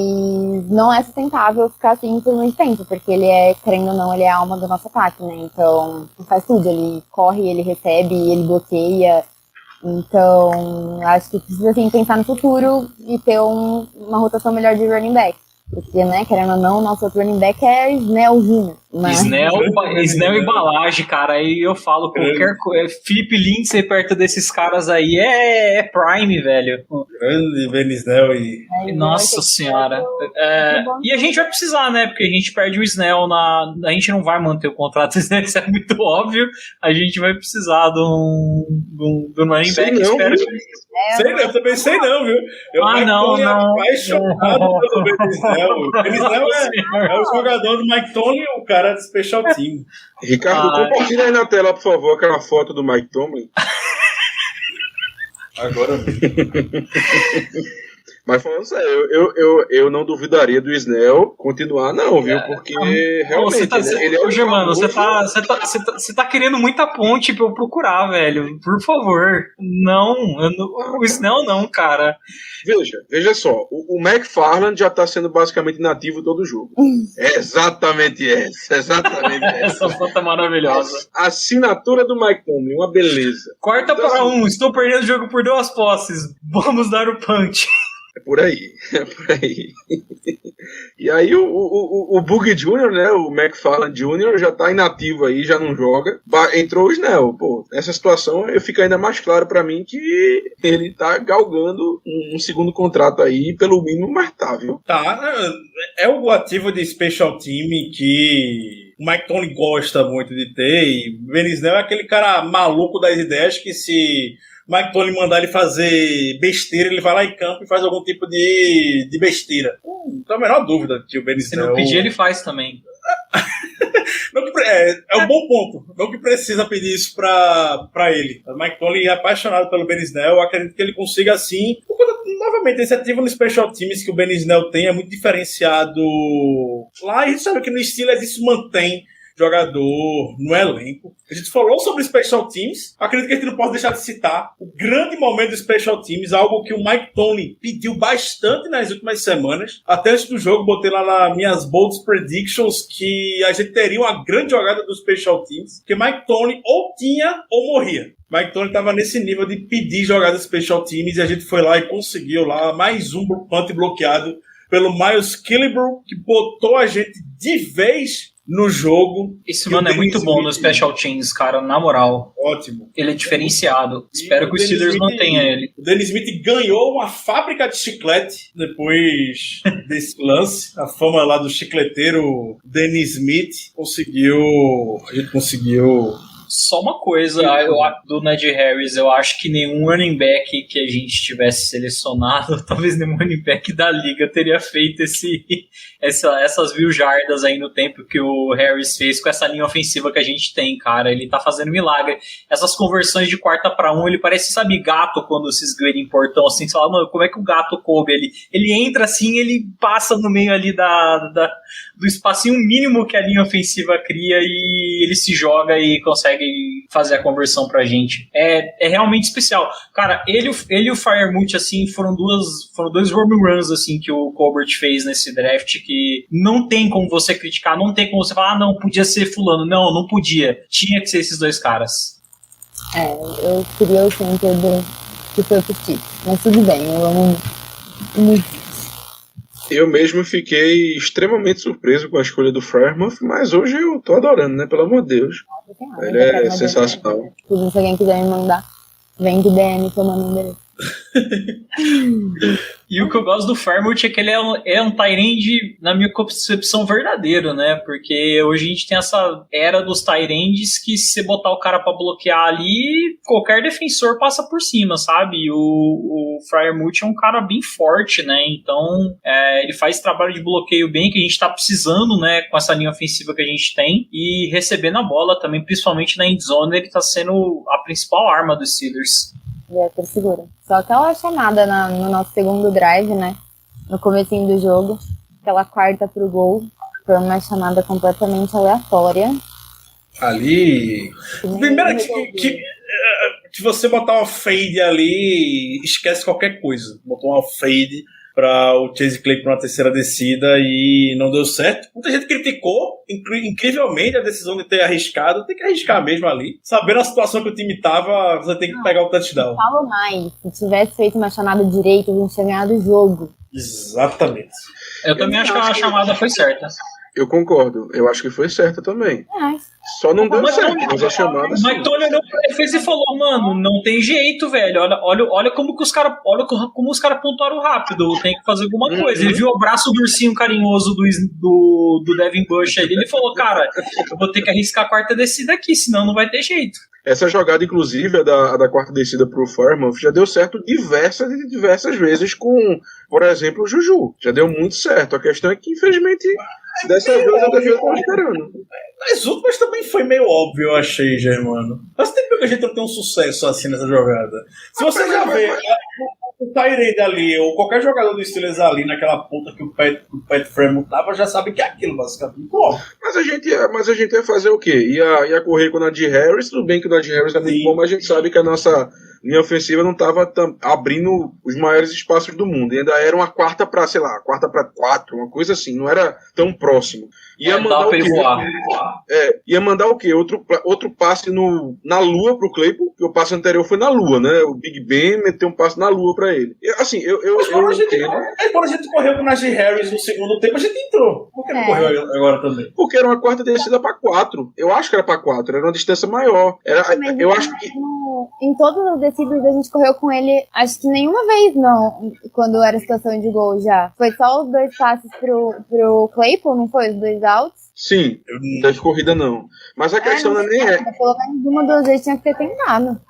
não é sustentável ficar assim por muito tempo, porque ele querendo ou não, ele é a alma do nosso ataque, né? Então, ele faz tudo, ele corre, ele recebe, ele bloqueia. Então, acho que precisa, assim, pensar no futuro e ter uma rotação melhor de running back. Porque, né, querendo ou não, o nosso outro running back é Snell Jr. Mas... Snell e Balage, cara, aí eu falo, qualquer coisa, Philip Lindsay perto desses caras aí é Prime, velho. Grande Ben Snell e... Nossa senhora. E a gente vai precisar, né, porque a gente perde o Snell a gente não vai manter o contrato do Snell, isso é muito óbvio, a gente vai precisar do running back, espero que... Eu também sei não, viu? Não. Apaixonado pelo Ben Snell. Ben Snell é o jogador do Mike Tomlin, o cara do Special Team. Ricardo, compartilha aí na tela, por favor, aquela foto do Mike Tomlin. Agora mesmo. Mas falando sério, eu não duvidaria do Snell continuar, não, viu? Porque realmente ele é o Germano, você tá querendo muita ponte pra eu procurar, velho. Por favor. Não, o Snell não, cara. Veja só, o McFarland já tá sendo basicamente nativo todo o jogo. É exatamente essa. Essa foto é maravilhosa. A assinatura do Mike Tomlin, uma beleza. Quarta para 1, estou perdendo o jogo por 2 posses. Vamos dar o punch. É por aí. E aí o Bug Jr., né, o McFarland Jr. já tá inativo aí, já não joga. Entrou o Snell. Pô, essa situação fica ainda mais claro pra mim que ele tá galgando um segundo contrato aí, pelo mínimo, mas tá, viu? Tá, é o ativo de special team que o Mike Tomlin gosta muito de ter, e o Ben Snell é aquele cara maluco das ideias que se Mike Tomlin mandar ele fazer besteira, ele vai lá em campo e faz algum tipo de besteira. Não tem a menor dúvida que o Ben Snell... Se não pedir, ele faz também. É um bom ponto. Não que precisa pedir isso pra ele. O Mike Tomlin é apaixonado pelo Ben Snell. Eu acredito que ele consiga assim. Novamente, esse ativo no Special Teams que o Ben Snell tem é muito diferenciado lá. E a gente sabe que no Steelers isso mantém jogador no elenco. A gente falou sobre Special Teams. Acredito que a gente não pode deixar de citar o grande momento do Special Teams, algo que o Mike Tomlin pediu bastante nas últimas semanas. Até antes do jogo, botei lá nas minhas Bold Predictions que a gente teria uma grande jogada do Special Teams, que Mike Tomlin ou tinha ou morria. Mike Tomlin estava nesse nível de pedir jogadas Special Teams, e a gente foi lá e conseguiu lá mais um punt bloqueado pelo Miles Killebrew, que botou a gente de vez no jogo. Esse mano é muito bom no Special Teams, cara, na moral. Ótimo. Ele é diferenciado. Espero que o Steelers mantenha ele. O Dennis Smith ganhou uma fábrica de chiclete depois desse lance. A fama lá do chicleteiro Dennis Smith a gente conseguiu... Só uma coisa, do Najee Harris, eu acho que nenhum running back que a gente tivesse selecionado, talvez nenhum running back da liga teria feito essas 1000 jardas aí no tempo que o Harris fez com essa linha ofensiva que a gente tem, cara. Ele tá fazendo milagre. Essas conversões de 4ª-1, ele parece, sabe, gato quando se esgueira em portão, assim, você fala, mano, como é que o gato coube ali? Ele entra assim, ele passa no meio ali do espacinho mínimo que a linha ofensiva cria e ele se joga e consegue fazer a conversão pra gente. É realmente especial. Cara, ele e o Freiermuth, assim, foram dois home runs, assim, que o Colbert fez nesse draft, que não tem como você criticar, não tem como você falar, não, podia ser fulano. Não podia. Tinha que ser esses dois caras. Eu queria o center que foi pro Chiefs, mas tudo bem, eu amo muito. Eu mesmo fiquei extremamente surpreso com a escolha do Freiermuth, mas hoje eu tô adorando, né? Pelo amor de Deus. Ele é sensacional. Se alguém quiser me mandar, vem de DM que eu mando o endereço. E o que eu gosto do Freiermuth é que ele é um tight end, na minha concepção, verdadeiro, né? Porque hoje a gente tem essa era dos tight ends que se você botar o cara pra bloquear ali, qualquer defensor passa por cima, sabe? E o Freiermuth é um cara bem forte, né? Então, ele faz trabalho de bloqueio bem, que a gente tá precisando, né? Com essa linha ofensiva que a gente tem. E recebendo a bola também, principalmente na endzone, ele tá sendo a principal arma dos Steelers. Por segura. Só aquela chamada no nosso segundo drive, né? No comecinho do jogo. Aquela 4ª pro gol. Foi uma chamada completamente aleatória. Ali... Primeiro que você botar uma fade ali, esquece qualquer coisa. Botou uma fade para o Chase Claypool na terceira descida e não deu certo. Muita gente criticou, incrivelmente, a decisão de ter arriscado. Tem que arriscar mesmo ali. Sabendo a situação que o time tava, você tem que pegar o touchdown. Falo mais. Se tivesse feito uma chamada direita, a gente tinha ganhado o jogo. Exatamente. Eu também acho que a chamada foi certa. Eu concordo. Eu acho que foi certa também. Só não deu certo, mas a chamada... O Mike Tomlin olhou pra defesa e falou, mano, não tem jeito, velho. Olha como que os caras pontuaram rápido. Tem que fazer alguma coisa. Ele viu o braço do ursinho carinhoso do Devin Bush ali. Ele falou, cara, eu vou ter que arriscar a 4ª descida aqui, senão não vai ter jeito. Essa jogada, inclusive, a da 4ª descida pro Freiermuth, já deu certo diversas vezes com, por exemplo, o Juju. Já deu muito certo. A questão é que, infelizmente, dessa vez a defesa tá esperando. As últimas também foi meio óbvio, eu achei, Germano. Faz tempo que a gente não tem um sucesso assim nessa jogada. Se você já vê o Tyrande ali, ou qualquer jogador do Steelers ali, naquela ponta que o Pat Freiermuth tava, já sabe que é aquilo, basicamente. Pô. Mas a gente ia fazer o quê? Ia correr com o Najee Harris, tudo bem que o Najee Harris é muito bom, mas a gente sabe que a nossa linha ofensiva não estava abrindo os maiores espaços do mundo. E ainda era uma quarta para 4, uma coisa assim, não era tão próximo. Ia mandar o quê? Ia mandar o quê? Outro passe na lua pro Claypool, que o passe anterior foi na lua, né? O Big Ben meteu um passe na lua pra ele. Assim, quando a gente correu com o Najee Harris no segundo tempo, a gente entrou. Por que não correu agora também? Porque era uma quarta descida pra 4. Eu acho que era pra 4, era uma distância maior. Eu acho que em todas as descidas a gente correu com ele, acho que nenhuma vez não, quando era situação de gol já. Foi só os 2 passes pro Claypool, não foi? Os 2 outs? Sim, não teve corrida não. Mas a questão não é nem pelo menos 1 ou 2 vezes tinha que ter tentado.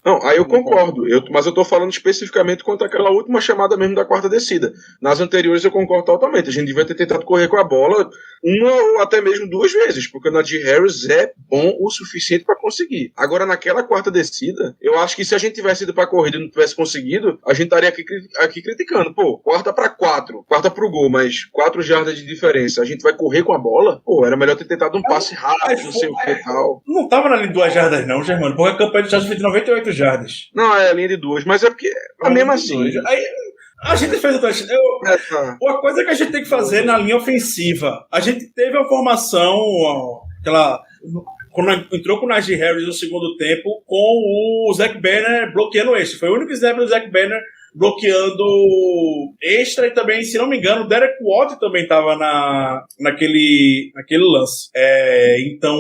Não, aí eu concordo. Mas eu tô falando especificamente contra aquela última chamada mesmo da quarta descida. Nas anteriores eu concordo totalmente. A gente devia ter tentado correr com a bola 1 ou até mesmo 2 vezes, porque o Najee Harris é bom o suficiente para conseguir. Agora, naquela quarta descida, eu acho que se a gente tivesse ido pra corrida e não tivesse conseguido, a gente estaria aqui criticando. Pô, quarta pra 4, quarta pro gol, mas 4 jardas de diferença. A gente vai correr com a bola? Pô, era melhor ter tentado um passe rápido, não sei o que e tal. Não tava na linha de 2 jardas não, Germano, porque a campanha do Chargers foi de 98 jardas. Não, é a linha de 2, mas é porque, mesmo assim... Aí, a gente fez o touchdown. Uma coisa que a gente tem que fazer na linha ofensiva, a gente teve a formação, quando entrou com o Najee Harris no segundo tempo, com o Zach Banner bloqueando esse. Foi o único snap do Zach Banner bloqueando extra, e também, se não me engano, o Derek Watt também estava naquele lance. Então,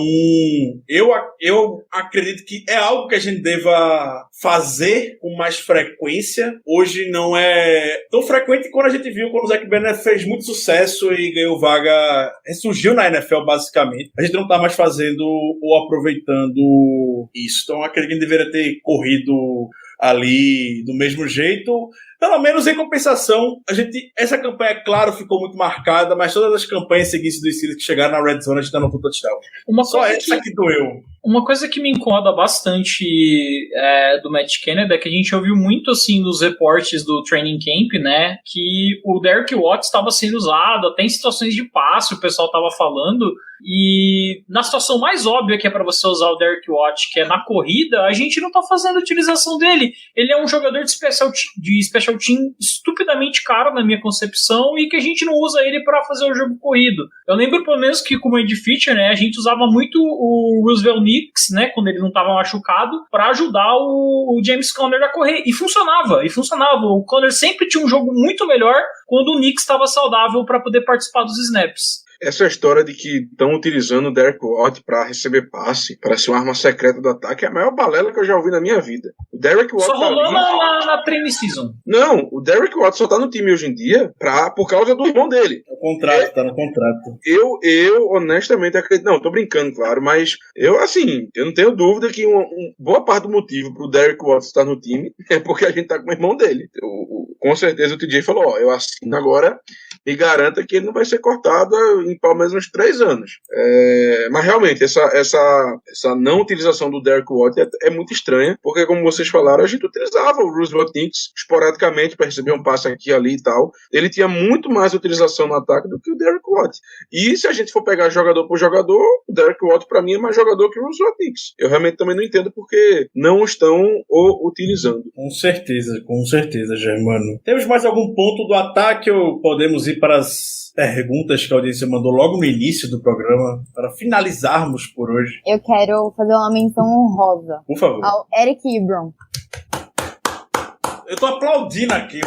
eu acredito que é algo que a gente deva fazer com mais frequência. Hoje não é tão frequente quando a gente viu quando o Zach Banner fez muito sucesso e ganhou vaga, ressurgiu na NFL basicamente. A gente não está mais fazendo ou aproveitando isso. Então, eu acredito que a gente deveria ter corrido ali do mesmo jeito. Pelo menos em compensação, essa campanha, claro, ficou muito marcada, mas todas as campanhas seguintes do Steelers que chegaram na Red Zone, a gente tá no touchdown. Só essa que doeu. Uma coisa que me incomoda bastante do Matt Canada é que a gente ouviu muito assim nos reportes do training camp, né, que o Derek Watt estava sendo usado, até em situações de passe o pessoal estava falando, e na situação mais óbvia que é para você usar o Derek Watt, que é na corrida, a gente não tá fazendo a utilização dele. Ele é um jogador de special team estupidamente caro na minha concepção, e que a gente não usa ele para fazer o jogo corrido. Eu lembro pelo menos que com o Ed Feature, né, a gente usava muito o Roosevelt Nix, né, quando ele não estava machucado, para ajudar o James Conner a correr, e funcionava. O Conner sempre tinha um jogo muito melhor quando o Nix estava saudável para poder participar dos snaps. Essa história de que estão utilizando o Derek Watt para receber passe, para ser uma arma secreta do ataque, é a maior balela que eu já ouvi na minha vida. O Derek Watt só rolou na training season. Não, o Derek Watt só tá no time hoje em dia por causa do irmão dele. O contrato, tá no contrato. Eu honestamente acredito. Não, tô brincando, claro, mas eu não tenho dúvida que boa parte do motivo pro Derek Watt estar no time é porque a gente tá com o irmão dele. Com certeza o TJ falou: eu assino agora, me garanta que ele não vai ser cortado em pelo menos uns 3 anos. Mas realmente, essa não utilização do Derek Watt é muito estranha, porque como vocês falaram, a gente utilizava o Roosevelt Nix esporadicamente para receber um passe aqui ali e tal. Ele tinha muito mais utilização no ataque do que o Derek Watt. E se a gente for pegar jogador por jogador, o Derek Watt para mim é mais jogador que o Roosevelt Nix. Eu realmente também não entendo porque não estão o utilizando. Com certeza, Germano. Temos mais algum ponto do ataque ou podemos ir para as perguntas que a audiência mandou logo no início do programa, para finalizarmos por hoje? Eu quero fazer uma menção honrosa. Por favor. Ao Eric Ebron. Eu tô aplaudindo aqui.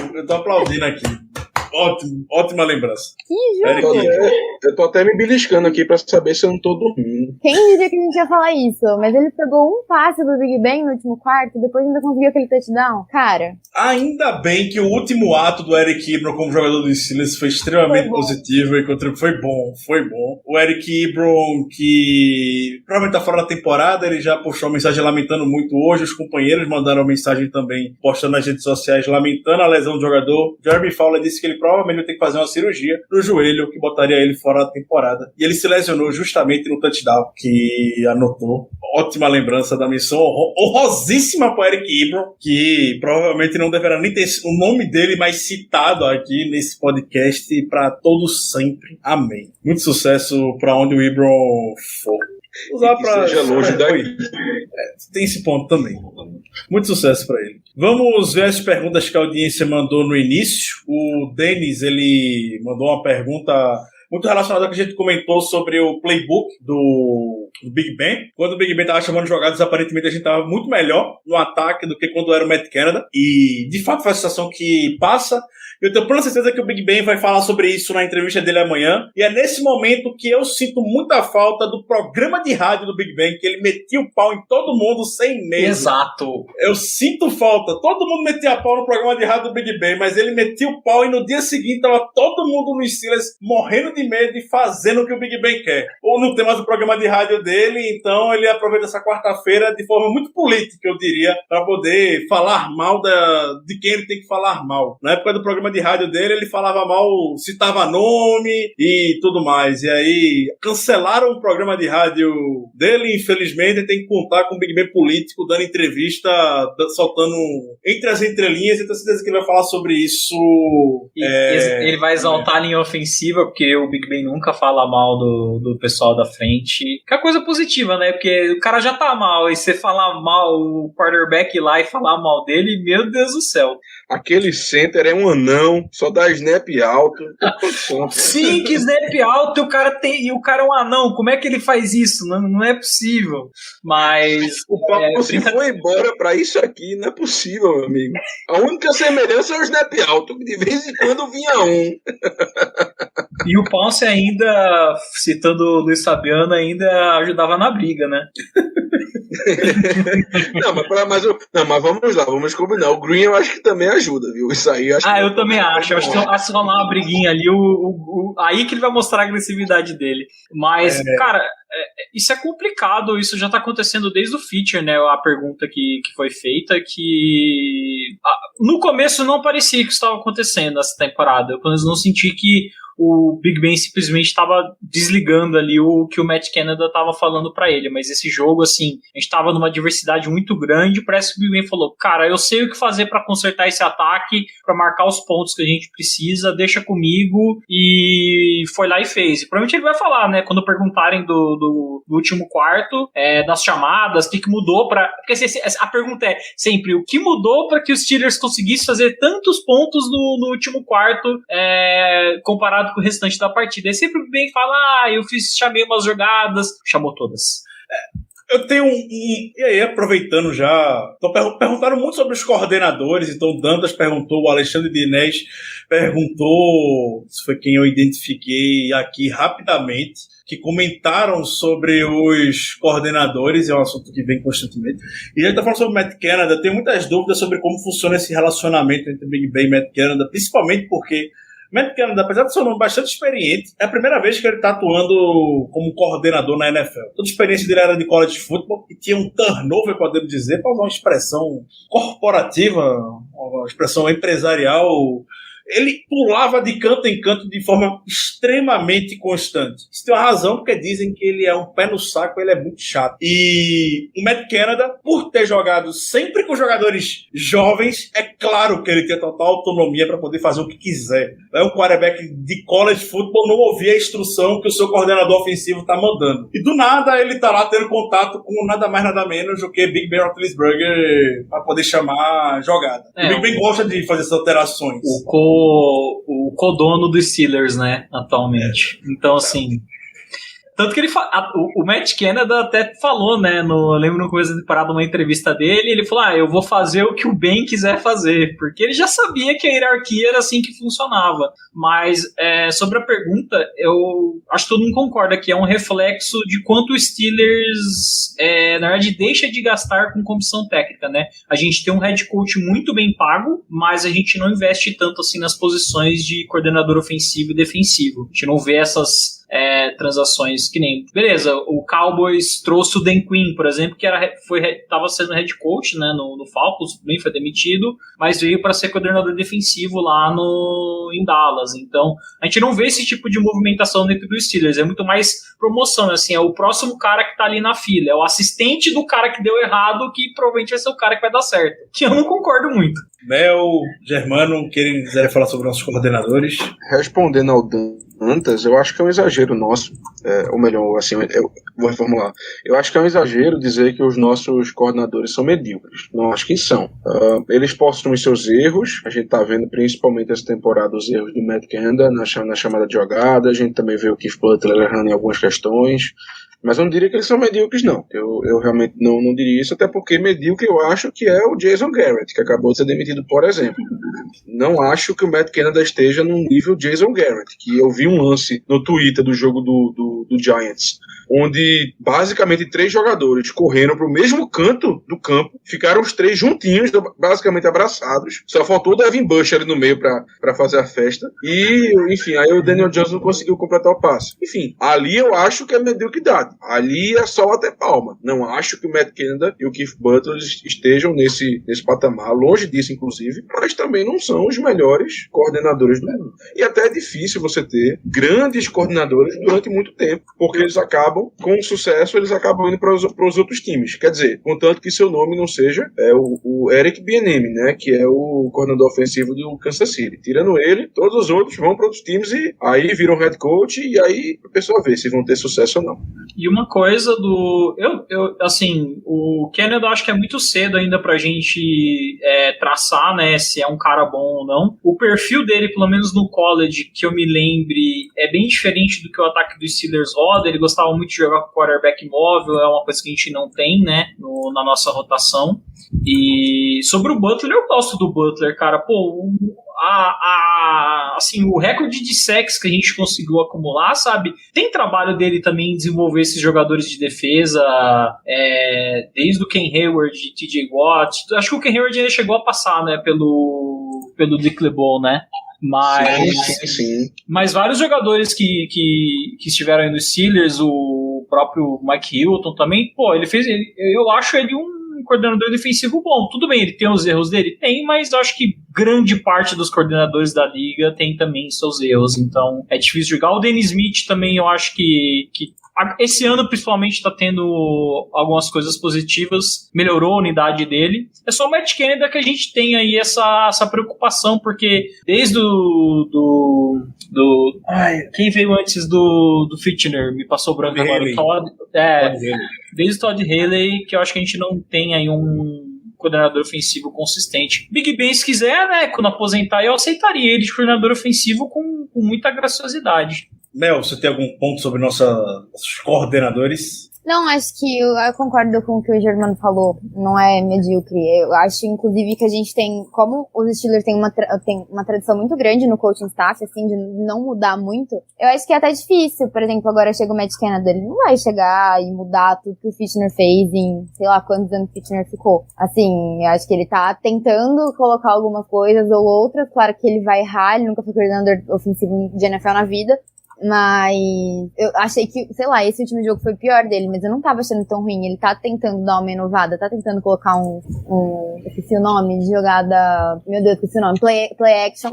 Ótima lembrança. Que jogo! Eu tô até me beliscando aqui pra saber se eu não tô dormindo. Quem diria que a gente ia falar isso? Mas ele pegou um passe do Big Ben no último quarto e depois ainda conseguiu aquele touchdown. Cara... Ainda bem que o último ato do Eric Ebron como jogador do Steelers foi extremamente positivo e foi bom. O Eric Ebron, que provavelmente tá fora da temporada, ele já postou uma mensagem lamentando muito hoje. Os companheiros mandaram uma mensagem também, postando nas redes sociais, lamentando a lesão do jogador. Jeremy Fowler disse que ele provavelmente vai ter que fazer uma cirurgia no joelho, que botaria ele fora da temporada. E ele se lesionou justamente no touchdown que anotou. Ótima lembrança da missão honrosíssima para Eric Ebron, que provavelmente não deverá nem ter o nome dele mais citado aqui nesse podcast para todos sempre. Amém. Muito sucesso para onde o Ebron for. Usar para seja longe daqui. Tem esse ponto também. Muito sucesso para ele. Vamos ver as perguntas que a audiência mandou no início. O Denis, ele mandou uma pergunta muito relacionada ao que a gente comentou sobre o playbook do Big Ben. Quando o Big Ben estava chamando jogadas, aparentemente a gente estava muito melhor no ataque do que quando era o Matt Canada. E, de fato, foi a sensação que passa. Eu tenho plena certeza que o Big Ben vai falar sobre isso na entrevista dele amanhã. E é nesse momento que eu sinto muita falta do programa de rádio do Big Ben, que ele metia o pau em todo mundo sem medo. Exato. Eu sinto falta. Todo mundo metia pau no programa de rádio do Big Ben, mas ele metia o pau e no dia seguinte tava todo mundo no Steelers morrendo de medo e fazendo o que o Big Ben quer. Ou não tem mais o programa de rádio dele, então ele aproveita essa quarta-feira de forma muito política, eu diria, para poder falar mal de quem ele tem que falar mal. Na época do programa de rádio dele, ele falava mal, citava nome e tudo mais. E aí cancelaram o programa de rádio dele, infelizmente, tem que contar com o Big Ben político dando entrevista, soltando entre as entrelinhas, e tenho certeza que ele vai falar sobre isso. Ele vai exaltar a linha ofensiva, porque o Big Ben nunca fala mal do pessoal da frente. Que é coisa positiva, né? Porque o cara já tá mal, e você falar mal o quarterback ir lá e falar mal dele, meu Deus do céu. Aquele center é um anão, só dá snap alto. Sim, que snap alto, e o cara é um anão. Como é que ele faz isso? Não é possível. Mas o papo se foi embora pra isso aqui, não é possível, meu amigo. A única semelhança é o snap alto, que de vez em quando vinha um. E o Ponce ainda, citando o Luiz Fabiano, ainda ajudava na briga, né? mas vamos lá, vamos combinar. O Green eu acho que também ajuda, viu? Isso aí eu acho eu também acho. Eu acho que se rolar uma briguinha ali, aí que ele vai mostrar a agressividade dele. Mas, cara, isso é complicado. Isso já tá acontecendo desde o feature, né? A pergunta que foi feita, que no começo não parecia que isso estava acontecendo essa temporada. Eu pelo menos não senti que o Big Ben simplesmente estava desligando ali o que o Matt Canada estava falando para ele, mas esse jogo, assim, a gente estava numa diversidade muito grande, parece que o Big Ben falou, cara, eu sei o que fazer para consertar esse ataque, para marcar os pontos que a gente precisa, deixa comigo, e foi lá e fez. E provavelmente ele vai falar, né, quando perguntarem do último quarto, das chamadas, o que mudou para... Porque a pergunta é sempre, o que mudou para que os Steelers conseguissem fazer tantos pontos no último quarto, comparado com o restante da partida. Aí sempre bem fala, chamei umas jogadas, chamou todas. Eu tenho e aí, aproveitando já, perguntaram muito sobre os coordenadores, então o Dantas perguntou, o Alexandre Dinés perguntou, isso foi quem eu identifiquei aqui rapidamente, que comentaram sobre os coordenadores, é um assunto que vem constantemente. E a gente está falando sobre o Matt Canada, eu tenho muitas dúvidas sobre como funciona esse relacionamento entre Big Ben e Matt Canada, principalmente porque Matt Canada, apesar de ser um nome bastante experiente, é a primeira vez que ele está atuando como coordenador na NFL. Toda a experiência dele era de college football e tinha um turnover, podemos dizer, para usar uma expressão corporativa, uma expressão empresarial. Ele pulava de canto em canto de forma extremamente constante. Isso tem uma razão, porque dizem que ele é um pé no saco, ele é muito chato. E o Matt Canada, por ter jogado sempre com jogadores jovens, é claro que ele tem total autonomia para poder fazer o que quiser. Um quarterback de college football não ouvia a instrução que o seu coordenador ofensivo está mandando. E do nada ele está lá tendo contato com nada mais nada menos do que Big Ben Roethlisberger para poder chamar a jogada. O Big Ben gosta de fazer essas alterações. O codono dos Steelers, né, atualmente. Então, assim... Tanto que o Matt Canada até falou, né, eu lembro no começo da temporada, uma entrevista dele, ele falou, eu vou fazer o que o Ben quiser fazer, porque ele já sabia que a hierarquia era assim que funcionava. Mas, sobre a pergunta, eu acho que todo mundo concorda que é um reflexo de quanto o Steelers, na verdade, deixa de gastar com comissão técnica, né. A gente tem um head coach muito bem pago, mas a gente não investe tanto assim nas posições de coordenador ofensivo e defensivo. A gente não vê essas... transações que nem... Beleza, o Cowboys trouxe o Dan Quinn, por exemplo, que estava sendo head coach, né, no Falcons, bem foi demitido, mas veio para ser coordenador defensivo lá em Dallas. Então, a gente não vê esse tipo de movimentação dentro dos Steelers, é muito mais promoção, assim, é o próximo cara que tá ali na fila, é o assistente do cara que deu errado, que provavelmente vai ser o cara que vai dar certo, que eu não concordo muito. Mel, Germano, quiserem falar sobre nossos coordenadores? Respondendo ao Dantas, eu acho que é um exagero nosso, ou melhor, assim, vou reformular. Eu acho que é um exagero dizer que os nossos coordenadores são medíocres. Não acho que são. Eles possuem seus erros. A gente está vendo principalmente essa temporada os erros do Matt Canada na chamada de jogada. A gente também vê o Keith Butler errando em algumas questões. Mas eu não diria que eles são medíocres, não. Eu realmente não diria isso, até porque medíocre eu acho que é o Jason Garrett, que acabou de ser demitido, por exemplo. Não acho que o Matt Canada esteja no nível Jason Garrett, que eu vi um lance no Twitter do jogo do Giants, onde basicamente 3 jogadores correram para o mesmo canto do campo, ficaram os 3 juntinhos, basicamente abraçados. Só faltou o Devin Bush ali no meio para fazer a festa. E, enfim, aí o Daniel Jones não conseguiu completar o passe. Enfim, ali eu acho que é mediocridade. Ali é só até palma. Não acho que o Matt Canada e o Keith Butler estejam nesse patamar, longe disso, inclusive, mas também não são os melhores coordenadores do mundo. E até é difícil você ter grandes coordenadores durante muito tempo, porque eles acabam, com sucesso, eles acabam indo para os outros times. Quer dizer, contanto que seu nome não seja o Eric Bieniemy, né, que é o coordenador ofensivo do Kansas City. Tirando ele, todos os outros vão para outros times e aí viram head coach e aí a pessoa vê se vão ter sucesso ou não. E uma coisa assim, o Canada eu acho que é muito cedo ainda pra gente traçar, né, se é um cara bom ou não. O perfil dele, pelo menos no college, que eu me lembre, é bem diferente do que o ataque dos Steelers roda. Ele gostava muito de jogar com quarterback móvel, é uma coisa que a gente não tem, né, na nossa rotação. E sobre o Butler, eu gosto do Butler, cara. Pô, assim, o recorde de sacks que a gente conseguiu acumular, sabe? Tem trabalho dele também em desenvolver esses jogadores de defesa, desde o Ken Hayward, TJ Watt. Acho que o Ken Hayward ainda chegou a passar, né, pelo Dick LeBeau, né? Sim. Mas vários jogadores que estiveram aí nos Steelers, o próprio Mike Hilton também, pô, eu acho ele um coordenador defensivo bom. Tudo bem, ele tem os erros dele? Tem, mas eu acho que grande parte dos coordenadores da liga tem também seus erros, então é difícil jogar. O Dennis Smith também eu acho que esse ano principalmente está tendo algumas coisas positivas, melhorou a unidade dele. É só o Matt Canada que a gente tem aí essa preocupação, porque desde quem veio antes do Fitchner, me passou branco agora, desde o Todd Haley, que eu acho que a gente não tem aí um coordenador ofensivo consistente. Big Ben, se quiser, né, quando aposentar, eu aceitaria ele de coordenador ofensivo com muita graciosidade. Mel, você tem algum ponto sobre nossos coordenadores? Não, acho que eu concordo com o que o Germano falou, não é medíocre. Eu acho, inclusive, que a gente tem, como os Steelers têm uma tradição muito grande no coaching staff, assim, de não mudar muito, eu acho que é até difícil. Por exemplo, agora chega o Matt Canada, ele não vai chegar e mudar tudo que o Fitchner fez em, sei lá, quantos anos o Fitchner ficou. Assim, eu acho que ele tá tentando colocar algumas coisas ou outras, claro que ele vai errar, ele nunca foi coordenador ofensivo de NFL na vida, mas eu achei que, sei lá, esse último jogo foi o pior dele, mas eu não tava achando tão ruim. Ele tá tentando dar uma inovada, tá tentando colocar esqueci o nome de jogada, meu Deus, esqueci o nome, play action,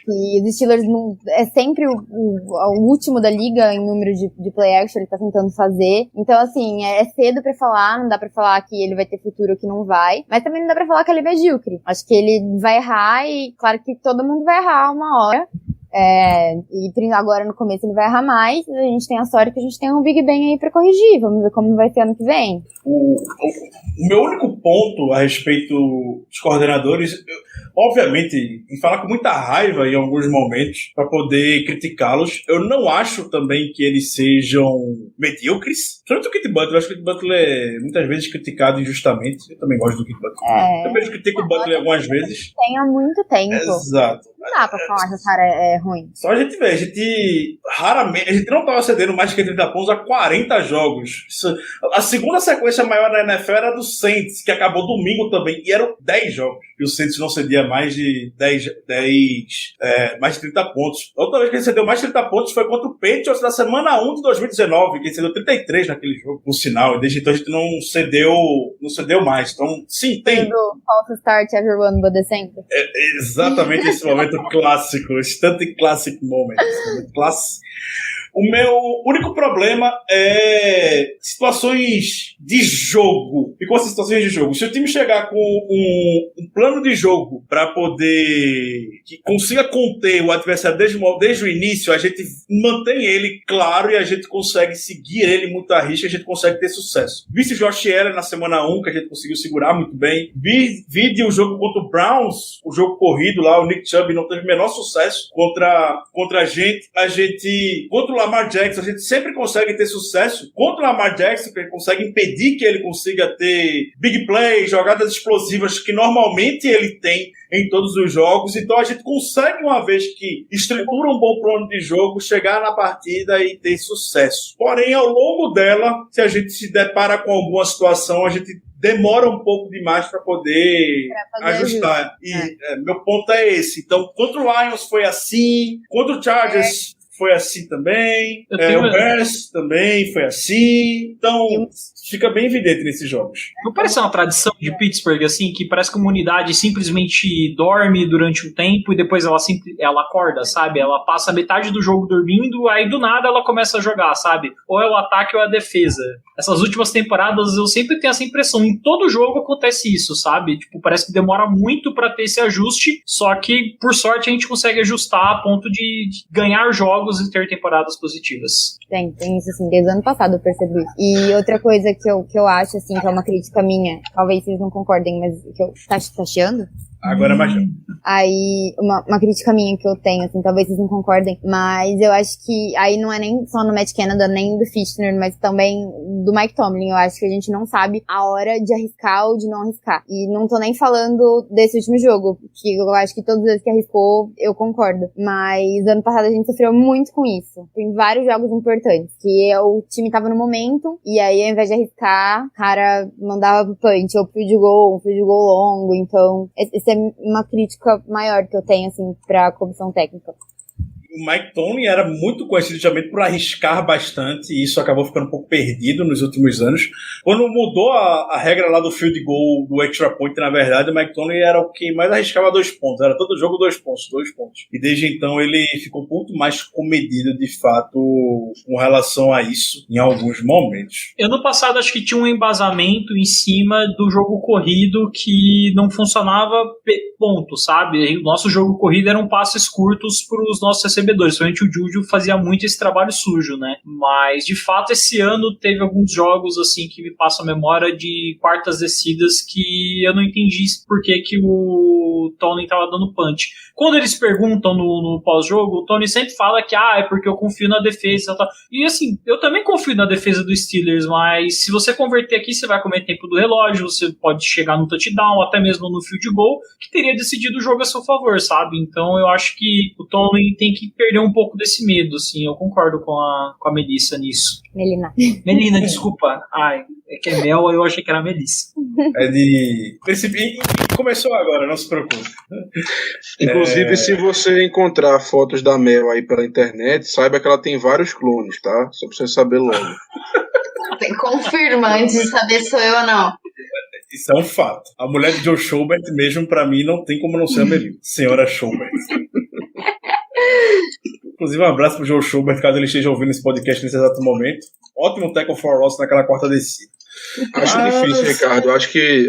e os Steelers é sempre o último da liga em número de play action, ele tá tentando fazer. Então, assim, é cedo pra falar, não dá pra falar que ele vai ter futuro ou que não vai, mas também não dá pra falar que ele é medíocre. Acho que ele vai errar e, claro que todo mundo vai errar uma hora. E agora no começo ele vai errar mais. A gente tem a sorte que a gente tem um Big Ben aí pra corrigir. Vamos ver como vai ser ano que vem. O meu único ponto a respeito dos coordenadores, obviamente, em falar com muita raiva em alguns momentos para poder criticá-los, eu não acho também que eles sejam medíocres. Principalmente o Keith Butler. Eu acho que o Keith Butler é muitas vezes criticado injustamente. Eu também gosto do Keith Butler. Eu também critico o Butler algumas vezes. Tem há muito tempo. Exato. Não dá pra falar que o cara é ruim. Só a gente vê, a gente não tava cedendo mais que 30 pontos há 40 jogos. A segunda sequência maior da NFL era do Saints, que acabou domingo também, e eram 10 jogos. E o Saints não cedia mais de mais de 30 pontos. A outra vez que ele cedeu mais de 30 pontos foi contra o Patriots na semana 1 de 2019, que ele cedeu 33 naquele jogo, por sinal. E desde então a gente não cedeu mais. Então, sim, tem. False start, everyone but the center. Exatamente esse momento clássico, instant classic moment. O meu único problema é situações de jogo. E com as situações de jogo? Se o time chegar com um plano de jogo para poder que consiga conter o adversário desde o início, a gente mantém ele claro e a gente consegue seguir ele muito à risca, a gente consegue ter sucesso. Vice Josh Allen na semana 1, que a gente conseguiu segurar muito bem. Vide o jogo contra o Browns, o jogo corrido lá, o Nick Chubb não teve o menor sucesso contra a gente. Contra o Lamar Jackson, a gente sempre consegue ter sucesso. Contra o Lamar Jackson, que ele consegue impedir que ele consiga ter big play, jogadas explosivas que normalmente ele tem em todos os jogos. Então a gente consegue, uma vez que estrutura um bom plano de jogo, chegar na partida e ter sucesso. Porém, ao longo dela, se a gente se depara com alguma situação, a gente demora um pouco demais para poder ajustar. Meu ponto é esse. Então, contra o Lions foi assim, contra o Chargers foi assim também, o Bears também foi assim. Então, fica bem evidente nesses jogos. Não parece uma tradição de Pittsburgh, assim, que parece que uma unidade simplesmente dorme durante um tempo e depois ela acorda, sabe? Ela passa metade do jogo dormindo, aí do nada ela começa a jogar, sabe? Ou é o ataque ou é a defesa. Essas últimas temporadas eu sempre tenho essa impressão. Em todo jogo acontece isso, sabe? Tipo, parece que demora muito pra ter esse ajuste, só que, por sorte, a gente consegue ajustar a ponto de ganhar jogos e ter temporadas positivas. Tem isso, assim, desde o ano passado eu percebi isso. E outra coisa que eu acho, assim, que é uma crítica minha, talvez vocês não concordem, mas que eu... Tá chiando? Agora baixou. Aí, uma crítica minha que eu tenho, assim, talvez vocês não concordem, mas eu acho que aí não é nem só no Matt Canada, nem do Fichtner, mas também do Mike Tomlin. Eu acho que a gente não sabe a hora de arriscar ou de não arriscar. E não tô nem falando desse último jogo, que eu acho que todas as vezes que arriscou, eu concordo. Mas ano passado a gente sofreu muito com isso. Tem vários jogos importantes, que o time tava no momento, e aí ao invés de arriscar, o cara mandava pro punch, ou pro field goal longo. Então, essa é uma crítica maior que eu tenho, assim, pra comissão técnica. O Mike Tomlin era muito conhecido justamente por arriscar bastante, e isso acabou ficando um pouco perdido nos últimos anos. Quando mudou a regra lá do field goal, do extra point, na verdade, o Mike Tomlin era o que mais arriscava 2 pontos. Era todo jogo 2 pontos. E desde então ele ficou muito mais comedido, de fato, com relação a isso, em alguns momentos. Ano passado acho que tinha um embasamento em cima do jogo corrido que não funcionava ponto, sabe? O nosso jogo corrido eram passes curtos para os nossos recebedores. Somente o Juju fazia muito esse trabalho sujo, né? Mas, de fato, esse ano teve alguns jogos, assim, que me passam a memória de quartas descidas que eu não entendi por que o Tony tava dando punch. Quando eles perguntam no pós-jogo, o Tony sempre fala que, é porque eu confio na defesa. Tá? E, assim, eu também confio na defesa dos Steelers, mas se você converter aqui, você vai comer tempo do relógio, você pode chegar no touchdown, até mesmo no field goal, que teria decidido o jogo a seu favor, sabe? Então, eu acho que o Tony tem que perder um pouco desse medo, assim. Eu concordo com a Melissa nisso. Melina, desculpa. É que é Mel, eu achei que era Melissa. Percebi. Começou agora, não se preocupe. Inclusive, se você encontrar fotos da Mel aí pela internet, saiba que ela tem vários clones, tá? Só pra você saber logo. Confirma antes de saber se sou eu ou não. Isso é um fato. A mulher de Joe Schobert, mesmo pra mim, não tem como não ser a Melina. Senhora Schobert. Inclusive, um abraço pro Joe Schobert, caso ele esteja ouvindo esse podcast nesse exato momento. Ótimo tackle for loss naquela quarta descida. Acho difícil, Ricardo. Acho que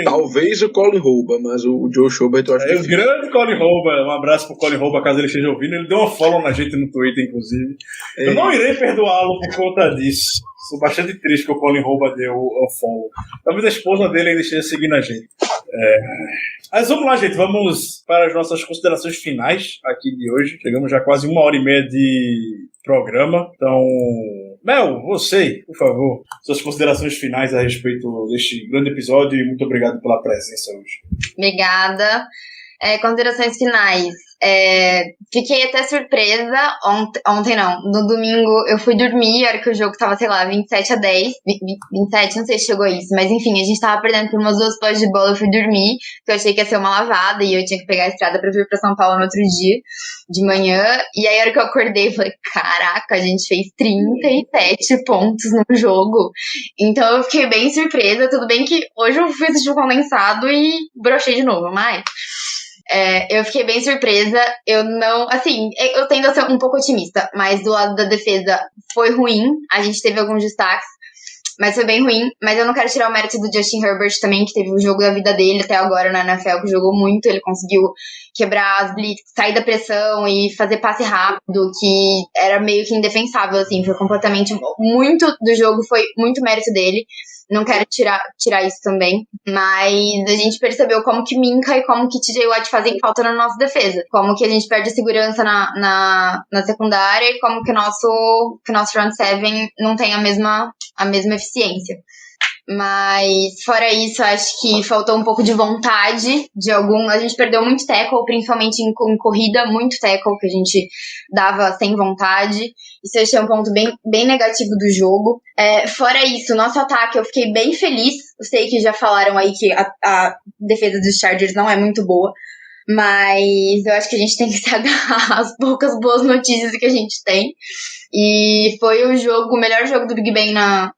talvez o Colin Rouba, mas o Joe Schobert eu acho difícil. O grande Colin Rouba. Um abraço pro Colin Rouba, caso ele esteja ouvindo. Ele deu uma follow na gente no Twitter, inclusive. Eu não irei perdoá-lo por conta disso. Sou bastante triste que o Colin Rouba deu o follow. Talvez a esposa dele ainda esteja seguindo a gente. Mas vamos lá, gente. Vamos para as nossas considerações finais aqui de hoje. Chegamos já quase 1h30 de programa. Então, Mel, você, por favor, suas considerações finais a respeito deste grande episódio e muito obrigado pela presença hoje. Obrigada. Considerações finais. Fiquei até surpresa ontem não, no domingo eu fui dormir, a hora que o jogo tava, 27-10, 27, não sei se chegou a isso, mas enfim, a gente tava perdendo por umas 2 posses de bola, eu fui dormir, porque eu achei que ia ser uma lavada e eu tinha que pegar a estrada pra vir pra São Paulo no outro dia, de manhã, e aí a hora que eu acordei, eu falei, caraca, a gente fez 37 pontos no jogo, então eu fiquei bem surpresa, tudo bem que hoje eu fui assistir o condensado e brochei de novo, mas... Eu fiquei bem surpresa. Eu não. Assim, eu tendo a ser um pouco otimista, mas do lado da defesa foi ruim. A gente teve alguns destaques, mas foi bem ruim. Mas eu não quero tirar o mérito do Justin Herbert também, que teve o jogo da vida dele até agora na NFL, que jogou muito. Ele conseguiu quebrar as blitz, sair da pressão e fazer passe rápido, que era meio que indefensável, assim. Foi completamente. Muito do jogo foi muito mérito dele. Não quero tirar isso também, mas a gente percebeu como que Minka e como que TJ Watt fazem falta na nossa defesa. Como que a gente perde segurança na secundária e como que o nosso front seven não tem a mesma eficiência. Mas, fora isso, acho que faltou um pouco de vontade de algum. A gente perdeu muito tackle, principalmente em corrida, muito tackle que a gente dava sem vontade. Isso eu achei um ponto bem negativo do jogo. Fora isso, nosso ataque, eu fiquei bem feliz. Eu sei que já falaram aí que a defesa dos Chargers não é muito boa, mas eu acho que a gente tem que se agarrar às poucas boas notícias que a gente tem. E foi o melhor jogo do Big Ben na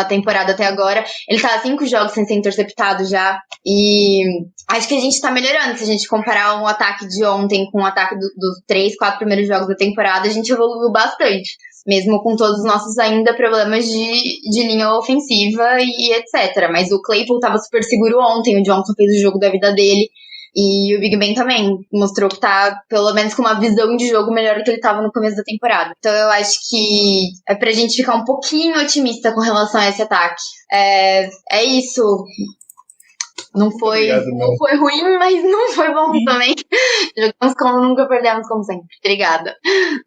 temporada até agora. Ele tá há 5 jogos sem ser interceptado já. E acho que a gente tá melhorando. Se a gente comparar um ataque de ontem com o ataque dos 3, 4 primeiros jogos da temporada, a gente evoluiu bastante. Mesmo com todos os nossos ainda problemas de linha ofensiva e etc. Mas o Claypool tava super seguro ontem. O Johnson fez o jogo da vida dele. E o Big Ben também mostrou que tá, pelo menos, com uma visão de jogo melhor do que ele tava no começo da temporada. Então eu acho que é pra gente ficar um pouquinho otimista com relação a esse ataque. É isso. Não foi ruim, mas não foi bom também. Jogamos como nunca, perdemos como sempre. Obrigada.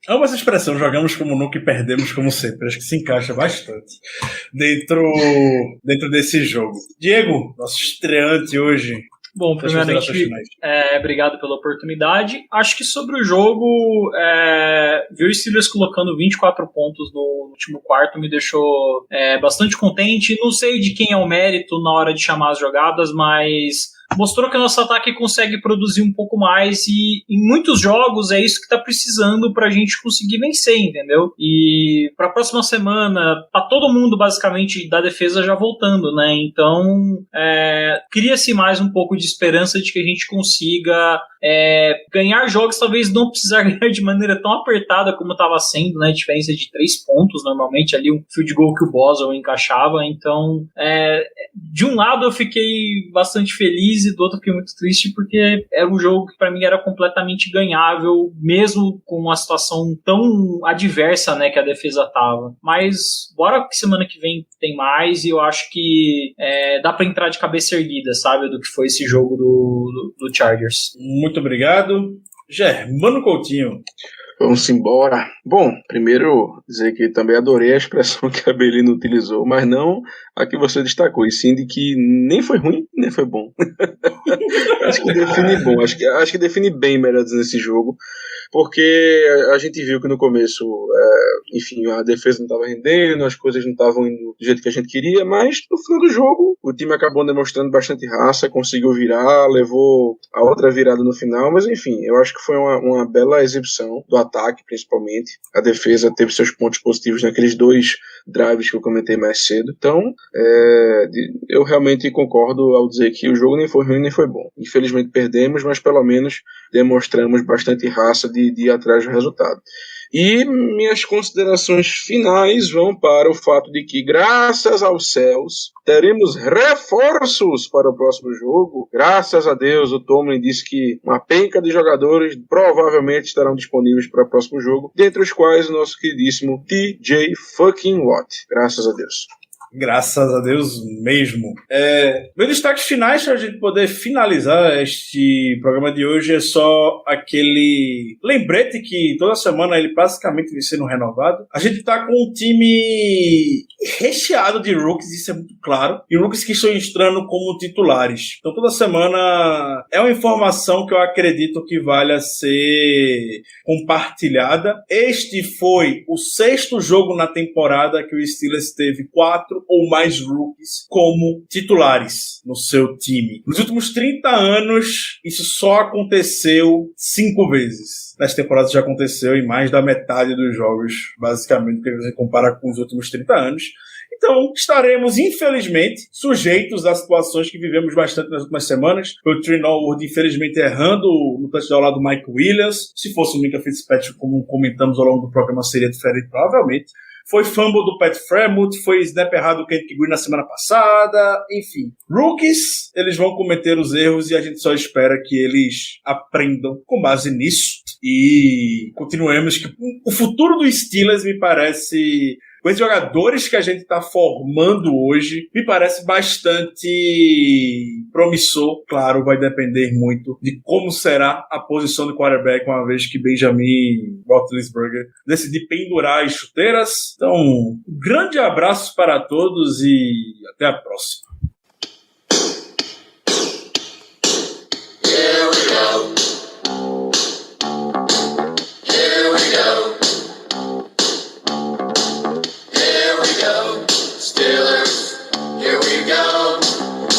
Amo essa expressão, jogamos como nunca e perdemos como sempre. Acho que se encaixa bastante dentro desse jogo. Diego, nosso estreante hoje. Bom, primeiramente, obrigado pela oportunidade. Acho que sobre o jogo, ver os Steelers colocando 24 pontos no último quarto me deixou bastante contente. Não sei de quem é o mérito na hora de chamar as jogadas, mas mostrou que o nosso ataque consegue produzir um pouco mais e em muitos jogos é isso que tá precisando pra gente conseguir vencer, entendeu? E pra próxima semana tá todo mundo basicamente da defesa já voltando, né? Então cria-se mais um pouco de esperança de que a gente consiga ganhar jogos, talvez não precisar ganhar de maneira tão apertada como estava sendo, né? Diferença de 3 pontos normalmente, ali um field goal que o Boswell encaixava. Então de um lado eu fiquei bastante feliz e do outro fiquei muito triste, porque era um jogo que pra mim era completamente ganhável, mesmo com uma situação tão adversa, né, que a defesa tava. Mas bora que semana que vem tem mais, e eu acho que dá pra entrar de cabeça erguida, sabe, do que foi esse jogo do Chargers. Muito obrigado. Germano Coutinho. Vamos embora. Bom, primeiro dizer que também adorei a expressão que a Belina utilizou, mas não a que você destacou, e sim de que nem foi ruim, nem foi bom. Acho que define bom, acho que define bem, melhor dizendo, esse jogo, porque a gente viu que no começo, enfim, a defesa não estava rendendo, as coisas não estavam indo do jeito que a gente queria, mas no final do jogo o time acabou demonstrando bastante raça, conseguiu virar, levou a outra virada no final, mas enfim, eu acho que foi uma bela exibição do ataque, principalmente. A defesa teve seus pontos positivos naqueles 2 drives que eu comentei mais cedo. Então, eu realmente concordo ao dizer que o jogo nem foi ruim nem foi bom. Infelizmente perdemos, mas pelo menos demonstramos bastante raça de ir atrás do resultado. E minhas considerações finais vão para o fato de que, graças aos céus, teremos reforços para o próximo jogo. Graças a Deus, o Tomlin disse que uma penca de jogadores provavelmente estarão disponíveis para o próximo jogo, dentre os quais o nosso queridíssimo TJ fucking Watt. Graças a Deus. Graças a Deus mesmo. Meus destaques finais para a gente poder finalizar este programa de hoje é só aquele lembrete que toda semana ele basicamente vem sendo renovado. A gente tá com um time recheado de rookies, isso é muito claro, e rookies que estão entrando como titulares. Então toda semana é uma informação que eu acredito que vale a ser compartilhada. Este foi o 6º jogo na temporada que o Steelers teve 4 ou mais rookies como titulares no seu time. Nos últimos 30 anos, isso só aconteceu 5 vezes. Nas temporadas já aconteceu em mais da metade dos jogos, basicamente, porque você compara com os últimos 30 anos. Então, estaremos, infelizmente, sujeitos a situações que vivemos bastante nas últimas semanas. Foi o Trey Norwood, infelizmente, errando no touchdown lá do Mike Williams. Se fosse o Minka Fitzpatrick, como comentamos ao longo do programa, seria diferente, provavelmente. Foi fumble do Pat Freiermuth, foi snap errado do Kendrick Green na semana passada, enfim. Rookies, eles vão cometer os erros e a gente só espera que eles aprendam com base nisso. E continuemos que o futuro dos Steelers me parece... Com esses jogadores que a gente está formando hoje, me parece bastante promissor. Claro, vai depender muito de como será a posição do quarterback, uma vez que Benjamin Roethlisberger decidir pendurar as chuteiras. Então, um grande abraço para todos e até a próxima. Here we go. Here we go. Steelers, here we go.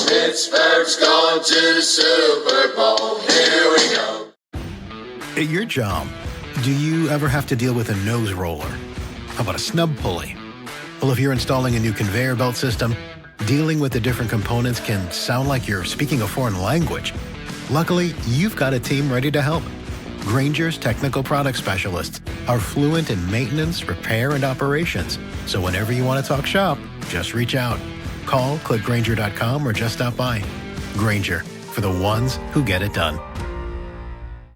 Pittsburgh's going to the Super Bowl. Here we go. At your job, do you ever have to deal with a nose roller? How about a snub pulley? Well, if you're installing a new conveyor belt system, dealing with the different components can sound like you're speaking a foreign language. Luckily, you've got a team ready to help. Grainger's technical product specialists are fluent in maintenance, repair, and operations. So whenever you want to talk shop, just reach out. Call, click Grainger.com, or just stop by. Grainger, for the ones who get it done.